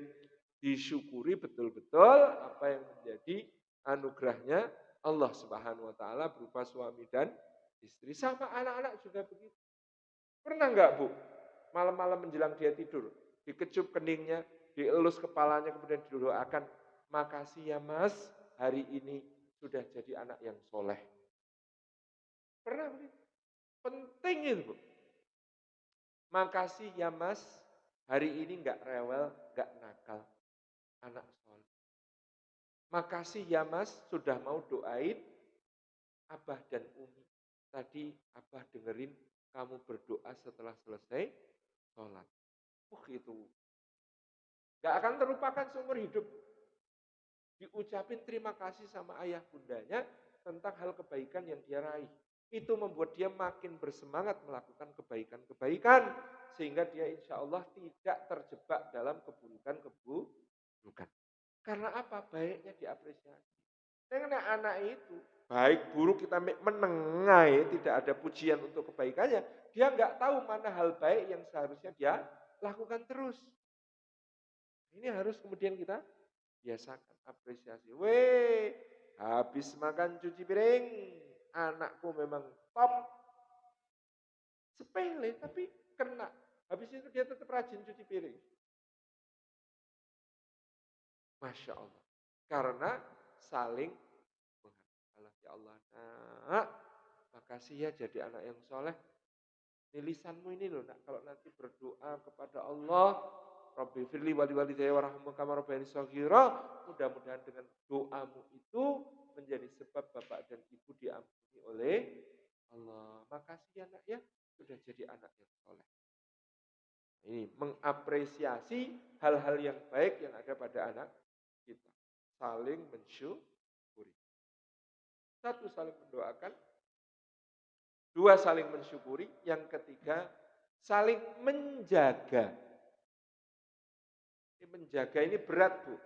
disyukuri betul-betul apa yang menjadi anugerahnya Allah Subhanahu wa taala berupa suami dan istri. Sama anak-anak juga begitu. Pernah enggak Bu, malam-malam menjelang dia tidur, dikecup keningnya, dielus kepalanya, kemudian didoakan, makasih ya Mas, hari ini sudah jadi anak yang soleh. Pernah begitu? Penting itu Bu. Makasih ya Mas, hari ini enggak rewel, enggak nakal, anak soleh. Makasih ya Mas, sudah mau doain Abah dan Umi. Tadi Abah dengerin kamu berdoa setelah selesai sholat. Itu gak akan terlupakan seumur hidup. Diucapin terima kasih sama ayah bundanya tentang hal kebaikan yang dia raih. Itu membuat dia makin bersemangat melakukan kebaikan-kebaikan. Sehingga dia insya Allah tidak terjebak dalam keburukan. Karena apa? Baiknya diapresiasi. Karena anak itu baik buruk kita menengai, tidak ada pujian untuk kebaikannya. Dia nggak tahu mana hal baik yang seharusnya dia lakukan terus. Ini harus kemudian kita biasakan apresiasi. Weh, habis makan cuci piring, anakku memang top. Sepele tapi kena. Habis itu dia tetap rajin cuci piring. Masya Allah. Karena saling menghargai. Ya Allah, nak, makasih ya jadi anak yang soleh. Ini lisanmu ini loh, nak, kalau nanti berdoa kepada Allah, Rabbi firli wali walidayya warahmu kama rabbayani shaghira, mudah-mudahan dengan doamu itu menjadi sebab bapak dan ibu diampuni oleh Allah. Makasih ya nak ya, sudah jadi anak yang soleh. Ini mengapresiasi hal-hal yang baik yang ada pada anak kita. Saling mensyukuri. Satu, saling mendoakan. Dua, saling mensyukuri. Yang ketiga, saling menjaga. Menjaga ini berat Bu.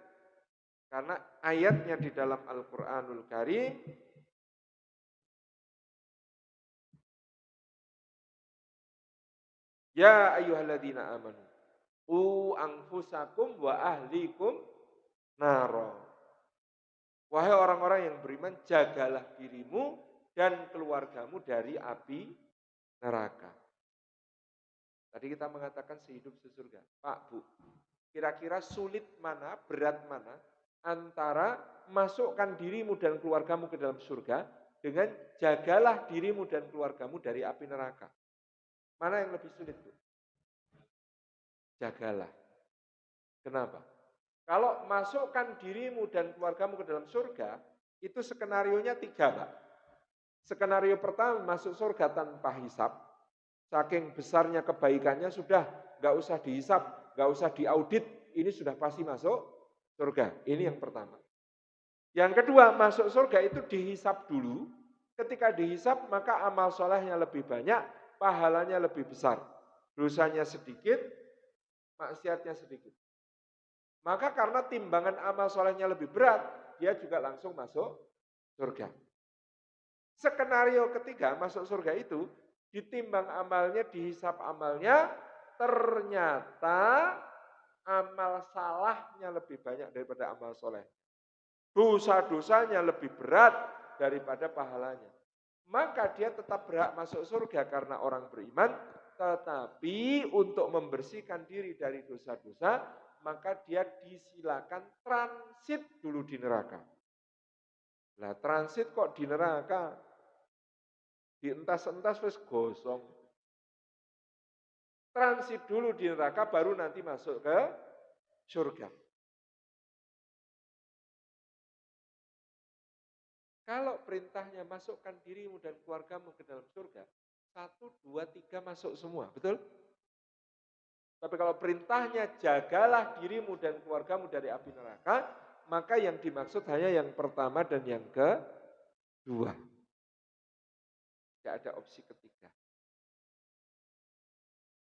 Karena ayatnya di dalam Al-Quranul Karim, ya ayyuhalladzina amanu, anfusakum wa ahlikum naro. Wahai orang-orang yang beriman, jagalah dirimu dan keluargamu dari api neraka. Tadi kita mengatakan sehidup sesurga. Pak, Bu, kira-kira sulit mana, berat mana antara masukkan dirimu dan keluargamu ke dalam surga dengan jagalah dirimu dan keluargamu dari api neraka? Mana yang lebih sulit, Bu? jagalah. Kenapa? Kalau masukkan dirimu dan keluargamu ke dalam surga, itu skenarionya 3, Pak. Skenario pertama masuk surga tanpa hisab, saking besarnya kebaikannya sudah nggak usah dihisab, nggak usah diaudit, ini sudah pasti masuk surga. Ini yang pertama. Yang kedua, masuk surga itu dihisab dulu. Ketika dihisab maka amal solehnya lebih banyak, pahalanya lebih besar. Dosanya sedikit, maksiatnya sedikit. Maka karena timbangan amal solehnya lebih berat, dia juga langsung masuk surga. Skenario ketiga masuk surga itu, ditimbang amalnya, dihisab amalnya, ternyata amal salahnya lebih banyak daripada amal soleh. Dosa-dosanya lebih berat daripada pahalanya. Maka dia tetap berhak masuk surga karena orang beriman, tetapi untuk membersihkan diri dari dosa-dosa, maka dia disilakan transit dulu di neraka. Nah, transit kok di neraka? Dientas-entas wis gosong. Transit dulu di neraka baru nanti masuk ke surga. Kalau perintahnya masukkan dirimu dan keluargamu ke dalam surga, 1, 2, 3 masuk semua, betul? Tapi kalau perintahnya jagalah dirimu dan keluargamu dari api neraka, maka yang dimaksud hanya yang pertama dan yang kedua. Tidak ada opsi ketiga.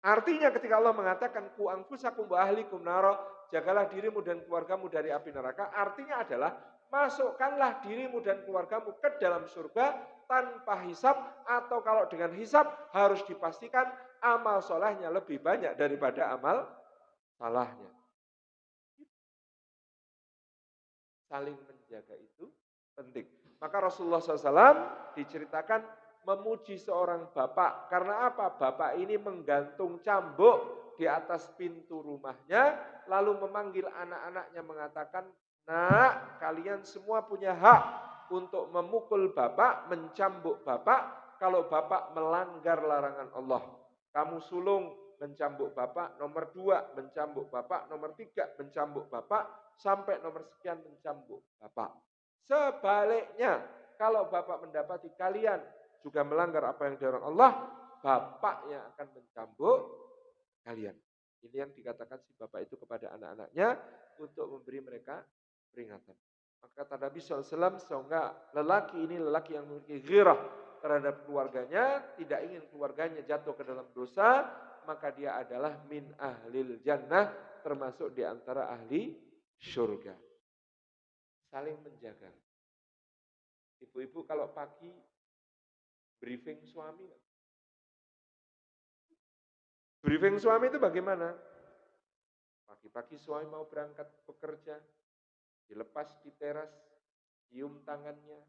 Artinya ketika Allah mengatakan ku anfusakum wa ahlikum naro, jagalah dirimu dan keluargamu dari api neraka, artinya adalah masukkanlah dirimu dan keluargamu ke dalam surga tanpa hisab, atau kalau dengan hisab harus dipastikan amal solehnya lebih banyak daripada amal salahnya. Saling menjaga itu penting. Maka Rasulullah SAW diceritakan memuji seorang bapak. Karena apa? Bapak ini menggantung cambuk di atas pintu rumahnya, lalu memanggil anak-anaknya mengatakan, "Nak, kalian semua punya hak untuk memukul bapak, mencambuk bapak kalau bapak melanggar larangan Allah. Kamu sulung mencambuk bapak, nomor 2 mencambuk bapak, nomor 3 mencambuk bapak, sampai nomor sekian mencambuk bapak. Sebaliknya, kalau bapak mendapati kalian juga melanggar apa yang dilarang Allah, bapak yang akan mencambuk kalian." Ini yang dikatakan si bapak itu kepada anak-anaknya untuk memberi mereka peringatan. Maka kata Nabi SAW, sehingga lelaki ini lelaki yang memiliki ghirah terhadap keluarganya, tidak ingin keluarganya jatuh ke dalam dosa, maka dia adalah min ahlil jannah, termasuk di antara ahli surga. Saling menjaga. Ibu-ibu kalau pagi briefing suami, briefing suami itu bagaimana? Pagi-pagi suami mau berangkat bekerja, dilepas di teras, cium tangannya,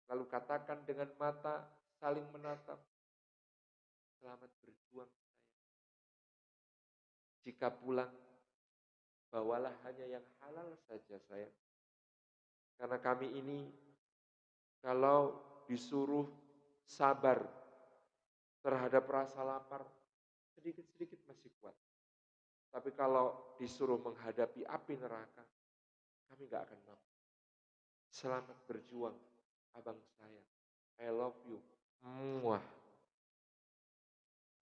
lalu katakan dengan mata saling menatap, "Selamat berjuang sayang. Jika pulang, bawalah hanya yang halal saja sayang. Karena kami ini kalau disuruh sabar terhadap rasa lapar, sedikit-sedikit masih kuat. Tapi kalau disuruh menghadapi api neraka, kami gak akan mampu. Selamat berjuang, abang saya. I love you." Muah.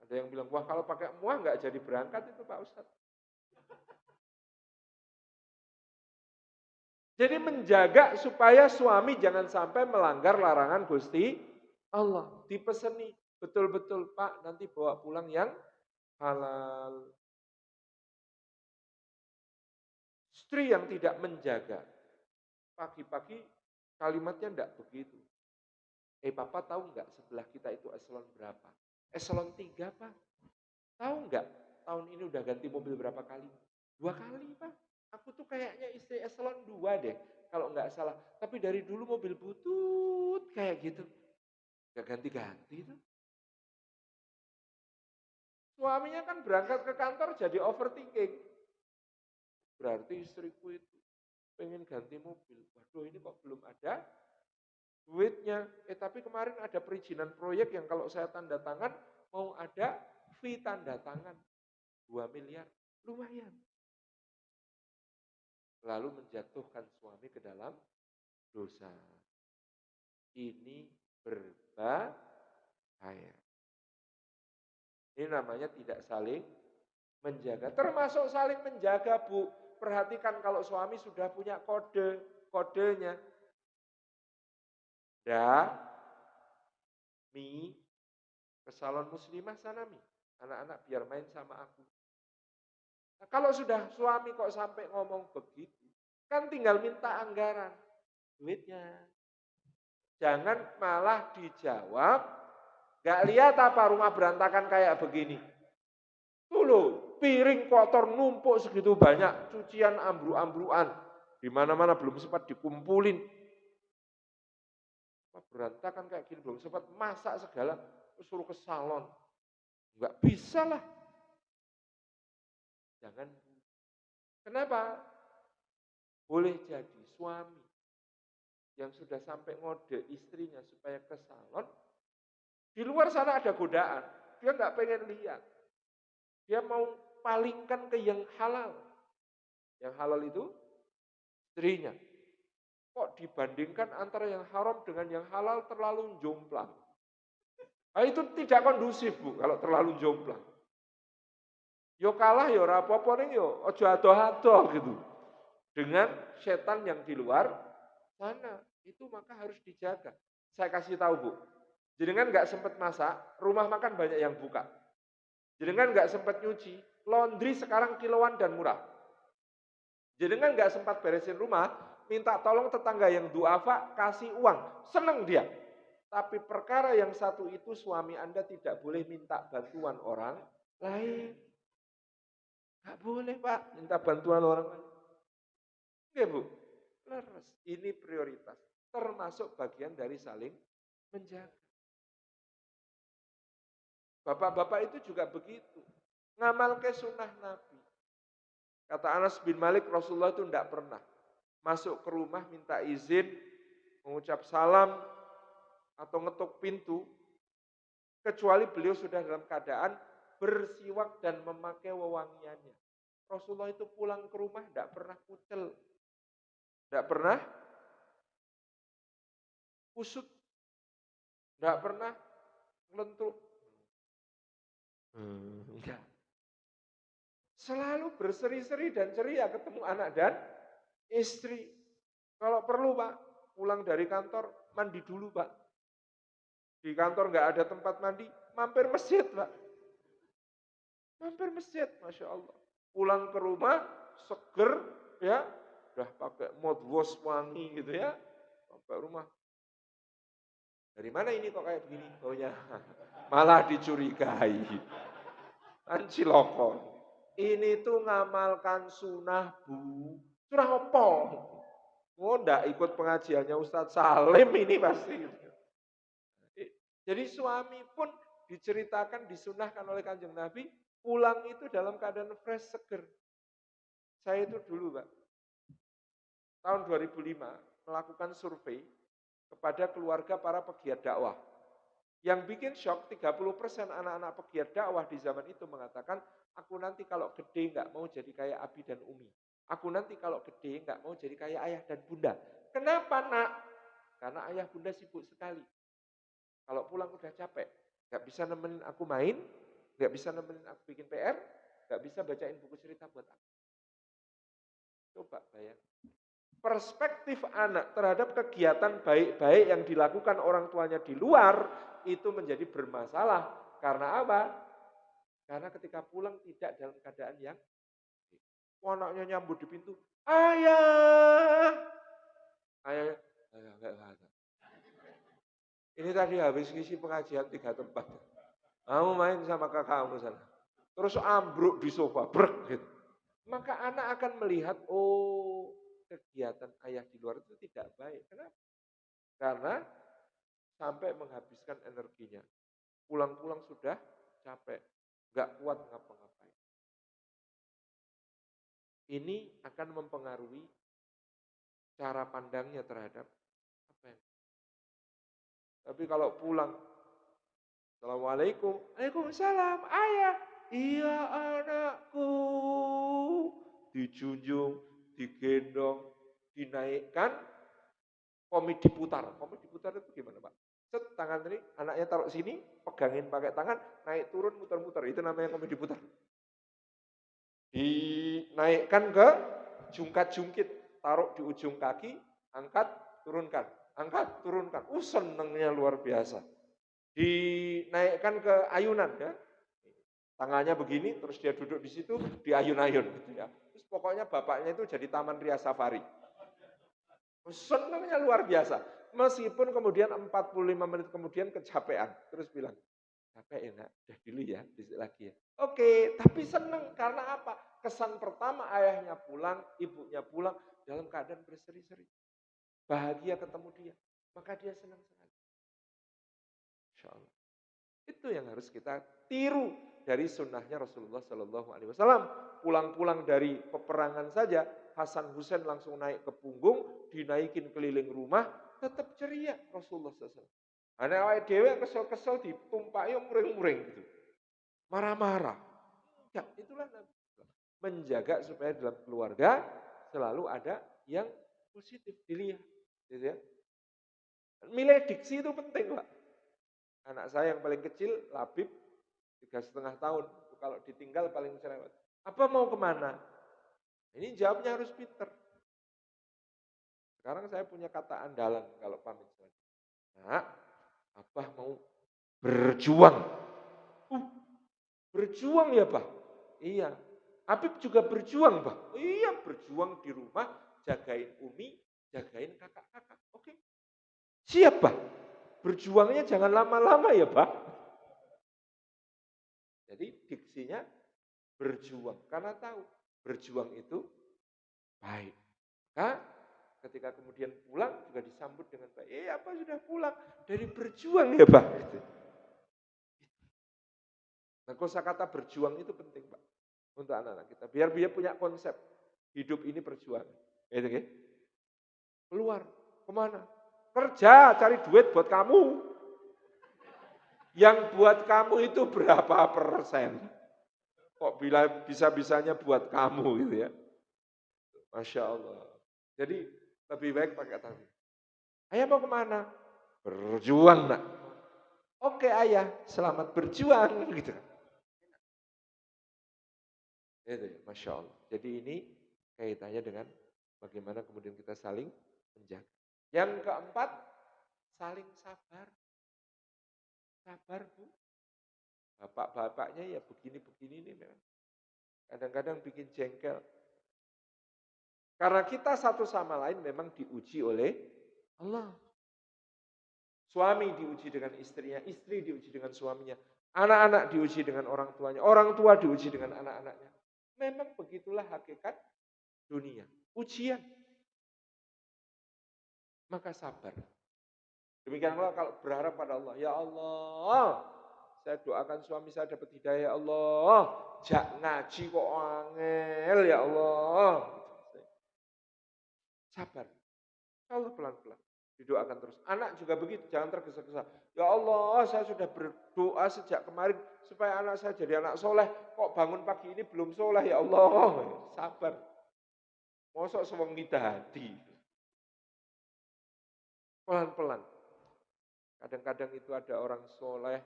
Ada yang bilang, wah kalau pakai muah gak jadi berangkat itu Pak Ustadz. Jadi menjaga supaya suami jangan sampai melanggar larangan Gusti Allah. Dipeseni, betul-betul Pak nanti bawa pulang yang halal. Istri yang tidak menjaga, pagi-pagi kalimatnya enggak begitu. Papa tahu enggak sebelah kita itu eselon berapa? Eselon 3 Pak. Tahu enggak tahun ini udah ganti mobil berapa kali? 2 kali Pak. Aku tuh kayaknya istri eselon 2 deh, kalau enggak salah. Tapi dari dulu mobil butut kayak gitu. Enggak ganti-ganti tuh. Suaminya kan berangkat ke kantor jadi overthinking. Berarti istriku itu pengen ganti mobil. Waduh ini kok belum ada duitnya. Tapi kemarin ada perizinan proyek yang kalau saya tanda tangan mau ada fee tanda tangan. 2 miliar, lumayan. Lalu menjatuhkan suami ke dalam dosa. Ini berbahaya. Ini namanya tidak saling menjaga. Termasuk saling menjaga, Bu. Perhatikan kalau suami sudah punya kodenya. Mi, ke salon muslimah sana Mi. Anak-anak biar main sama aku. Nah, kalau sudah suami kok sampai ngomong begitu, kan tinggal minta anggaran, duitnya. Jangan malah dijawab, gak lihat apa rumah berantakan kayak begini. Tuh loh, piring kotor numpuk segitu banyak, cucian ambru-ambruan. Di mana-mana belum sempat dikumpulin. Berantakan kayak gini, belum sempat masak segala, suruh ke salon. Enggak bisa lah. Jangan. Kenapa? Boleh jadi suami yang sudah sampai ngode istrinya supaya ke salon, di luar sana ada godaan. Dia nggak pengen lihat. Dia mau palingkan ke yang halal. Yang halal itu istrinya. Kok dibandingkan antara yang haram dengan yang halal terlalu jomplang. Nah, itu tidak kondusif, Bu, kalau terlalu jomplang. Yo kalah yo rapopo ning yo ojo adoh-adoh gitu. Dengan setan yang di luar sana, itu maka harus dijaga. Saya kasih tahu, Bu. Jenengan nggak sempat masak, rumah makan banyak yang buka. Jenengan nggak sempat nyuci, laundry sekarang kiloan dan murah. Jenengan nggak sempat beresin rumah, minta tolong tetangga yang duafa kasih uang, seneng dia. Tapi perkara yang satu itu suami Anda tidak boleh minta bantuan orang lain. Nggak boleh Pak, minta bantuan orang lain. Oke Bu, leres. Ini prioritas. Termasuk bagian dari saling menjaga. Bapak-bapak itu juga begitu. Ngamal ke sunnah Nabi. Kata Anas bin Malik, Rasulullah itu tidak pernah masuk ke rumah minta izin, mengucap salam, atau ngetuk pintu, kecuali beliau sudah dalam keadaan bersiwak dan memakai wewangiannya. Rasulullah itu pulang ke rumah tidak pernah kucel, tidak pernah kusut, tidak pernah ngelentuk. Enggak. Selalu berseri-seri dan ceria ketemu anak dan istri. Kalau perlu Pak, pulang dari kantor, mandi dulu Pak. Di kantor nggak ada tempat mandi, mampir masjid Pak. Mampir masjid, Masya Allah. Pulang ke rumah, seger, ya, udah pakai mouthwash wangi gitu ya, sampai rumah. Dari mana ini kok kayak begini? Baunya malah dicurigai. Ciloko. Ini tuh ngamalkan sunnah Bu. Sunnah apa? Oh, enggak ikut pengajiannya Ustadz Salim ini pasti. Jadi suami pun diceritakan, disunahkan oleh Kanjeng Nabi, pulang itu dalam keadaan fresh, seger. Saya itu dulu, Pak, tahun 2005 melakukan survei kepada keluarga para pegiat dakwah. Yang bikin shock, 30% anak-anak pegiat dakwah di zaman itu mengatakan, aku nanti kalau gede nggak mau jadi kayak Abi dan Umi. Aku nanti kalau gede nggak mau jadi kayak ayah dan bunda. Kenapa nak? Karena ayah bunda sibuk sekali. Kalau pulang udah capek, nggak bisa nemenin aku main, nggak bisa nemenin aku bikin PR, nggak bisa bacain buku cerita buat aku. Coba bayangkan. Perspektif anak terhadap kegiatan baik-baik yang dilakukan orang tuanya di luar itu menjadi bermasalah. Karena apa? Karena ketika pulang tidak dalam keadaan yang anaknya nyambut di pintu, ayah, ayah, enggak. Ini tadi habis ngisi pengajian 3 tempat. Kamu main sama kakakmu sana. Terus ambruk di sofa, brek gitu. Maka anak akan melihat, oh kegiatan ayah di luar itu tidak baik. Kenapa? Karena sampai menghabiskan energinya. Pulang-pulang sudah capek, nggak kuat ngapa-ngapain. Ini akan mempengaruhi cara pandangnya terhadap apa yang. Tapi kalau pulang, Assalamualaikum, Waalaikumsalam, ayah, Iya anakku, dijunjung, digendong, dinaikkan, komedi putar. Komedi putar itu gimana Pak? Set tangan ini, anaknya taruh sini, pegangin pakai tangan, naik turun muter-muter. Itu namanya komedi putar. Dinaikkan ke jungkat-jungkit, taruh di ujung kaki, angkat, turunkan, angkat, turunkan. Senengnya luar biasa. Dinaikkan ke ayunan ya. Tangannya begini, terus dia duduk di situ, diayun-ayun gitu ya. Terus pokoknya bapaknya itu jadi taman ria safari. Senangnya luar biasa. Meskipun kemudian 45 menit kemudian kecapean. Terus bilang, capek ya nak, udah dulu ya, besok lagi ya. Oke, tapi senang karena apa? Kesan pertama ayahnya pulang, ibunya pulang dalam keadaan berseri-seri. Bahagia ketemu dia. Maka dia senang sekali. Insya Allah. Itu yang harus kita tiru dari sunnahnya Rasulullah Sallallahu Alaihi Wasallam. Pulang-pulang dari peperangan saja, Hasan Husain langsung naik ke punggung, dinaikin keliling rumah, tetap ceria Rasulullah SAW. Anak awake dhewe kesel-kesel ditumpai muring-muring gitu. Marah-marah. Ya, itulah menjaga supaya dalam keluarga selalu ada yang positif dilihat, gitu ya. Milih diksi itu penting, Pak. Anak saya yang paling kecil, Labib, 3,5 tahun. Kalau ditinggal paling cerewet. Apa mau kemana? Ini jawabnya harus pinter. Sekarang saya punya kata andalan kalau pamit. Nah, Abah mau berjuang. Berjuang ya, Pak? Iya. Habib juga berjuang, Pak? Iya, berjuang di rumah, jagain Umi, jagain kakak-kakak. Oke. Siap, Pak? Berjuangnya jangan lama-lama ya, Pak? Jadi diksinya berjuang. Karena tahu berjuang itu baik. Maka ketika kemudian pulang juga disambut dengan baik. Apa sudah pulang? Dari berjuang ya, Pak? Nah, kosakata berjuang itu penting, Pak. Untuk anak-anak kita. Biar dia punya konsep. Hidup ini perjuangan. Gitu, ya? Keluar. Kemana? Kerja, cari duit buat kamu. Yang buat kamu itu berapa persen? Kok bisa-bisanya buat kamu gitu ya. Masya Allah. Jadi lebih baik pakai tadi. Ayah mau kemana? Berjuang nak. Oke ayah, selamat berjuang gitu. Itu ya, Masya Allah. Jadi ini kaitannya dengan bagaimana kemudian kita saling menjaga. Yang keempat, saling sabar. Sabar Bu. Bapak-bapaknya ya begini-begini ini memang. Kadang-kadang bikin jengkel. Karena kita satu sama lain memang diuji oleh Allah. Suami diuji dengan istrinya, istri diuji dengan suaminya. Anak-anak diuji dengan orang tuanya, orang tua diuji dengan anak-anaknya. Memang begitulah hakikat dunia. Ujian. Maka sabar. Demikianlah kalau berharap pada Allah. Ya Allah, saya doakan suami saya dapat hidayah ya Allah. Jak ngaji kok angel ya Allah. Sabar. Allah pelan-pelan. Didoakan terus. Anak juga begitu, jangan tergesa-gesa. Ya Allah, saya sudah berdoa sejak kemarin supaya anak saya jadi anak soleh. Kok bangun pagi ini belum soleh ya Allah. Sabar. Mosok sewengi hati. Pelan-pelan. Kadang-kadang itu ada orang soleh,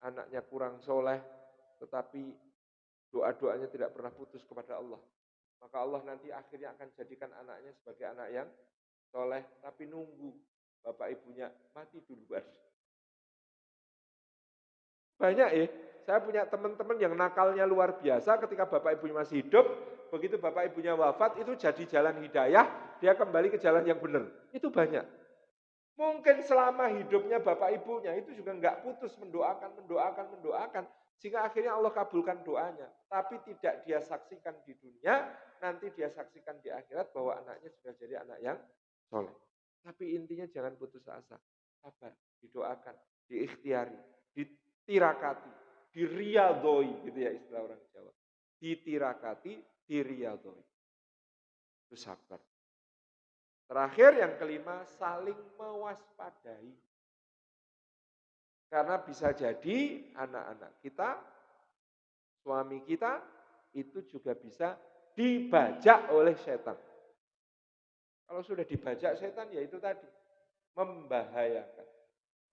anaknya kurang soleh, tetapi doa-doanya tidak pernah putus kepada Allah. Maka Allah nanti akhirnya akan jadikan anaknya sebagai anak yang soleh, tapi nunggu bapak ibunya mati duluan. Banyak ya, saya punya teman-teman yang nakalnya luar biasa ketika bapak ibunya masih hidup, begitu bapak ibunya wafat itu jadi jalan hidayah, dia kembali ke jalan yang benar. Itu banyak. Mungkin selama hidupnya bapak ibunya itu juga nggak putus mendoakan, sehingga akhirnya Allah kabulkan doanya. Tapi tidak dia saksikan di dunia, nanti dia saksikan di akhirat bahwa anaknya sudah jadi anak yang soleh. Tapi intinya jangan putus asa, sabar, didoakan, diikhtiari, ditirakati, diriyadhoi, gitu ya istilah orang Jawa. Ditirakati, diriyadhoi. Itu sabar. Terakhir yang kelima, saling mewaspadai. Karena bisa jadi anak-anak kita suami kita itu juga bisa dibajak oleh setan. Kalau sudah dibajak setan ya itu tadi, membahayakan.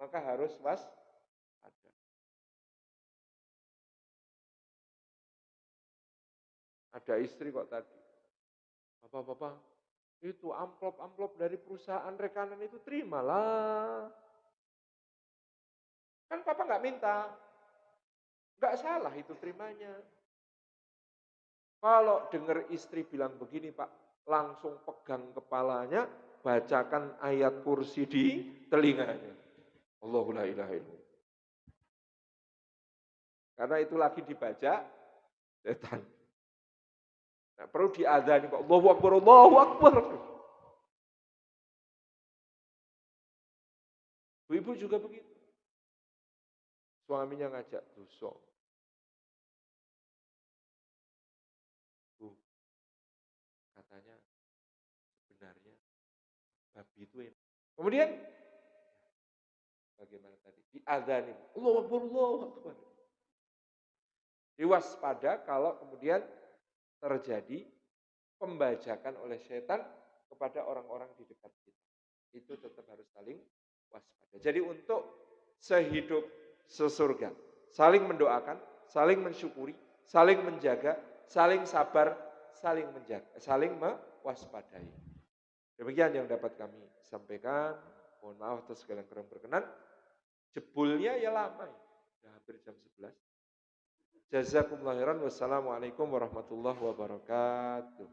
Maka harus waspada. Ada istri kok tadi, Bapak-bapak, itu amplop-amplop dari perusahaan rekanan itu terimalah. Kan Papa nggak minta, nggak salah itu terimanya. Kalau dengar istri bilang begini Pak, langsung pegang kepalanya, bacakan ayat kursi di telinganya. Allahu la ilaha illallah. Karena itu lagi dibajak setan. Nah, perlu diadzani Pak, Allahu Akbar, Allahu Akbar. Ibu juga begitu. Suaminya ngajak dosa. Bu, katanya sebenarnya babi itu enak. Kemudian bagaimana tadi? Diadzani. Allahu Akbar, Allahu Akbar. Diwaspada kalau kemudian terjadi pembajakan oleh setan kepada orang-orang di dekat kita. Itu tetap harus saling waspada. Jadi untuk sehidup sesurga, saling mendoakan, saling mensyukuri, saling menjaga, saling sabar, saling menjaga, saling mewaspadai. Demikian yang dapat kami sampaikan. Mohon maaf atas segala kurang berkenan. Jebulnya ya lama, ya hampir jam 11. Jazakumullah khairan. Wassalamualaikum warahmatullahi wabarakatuh.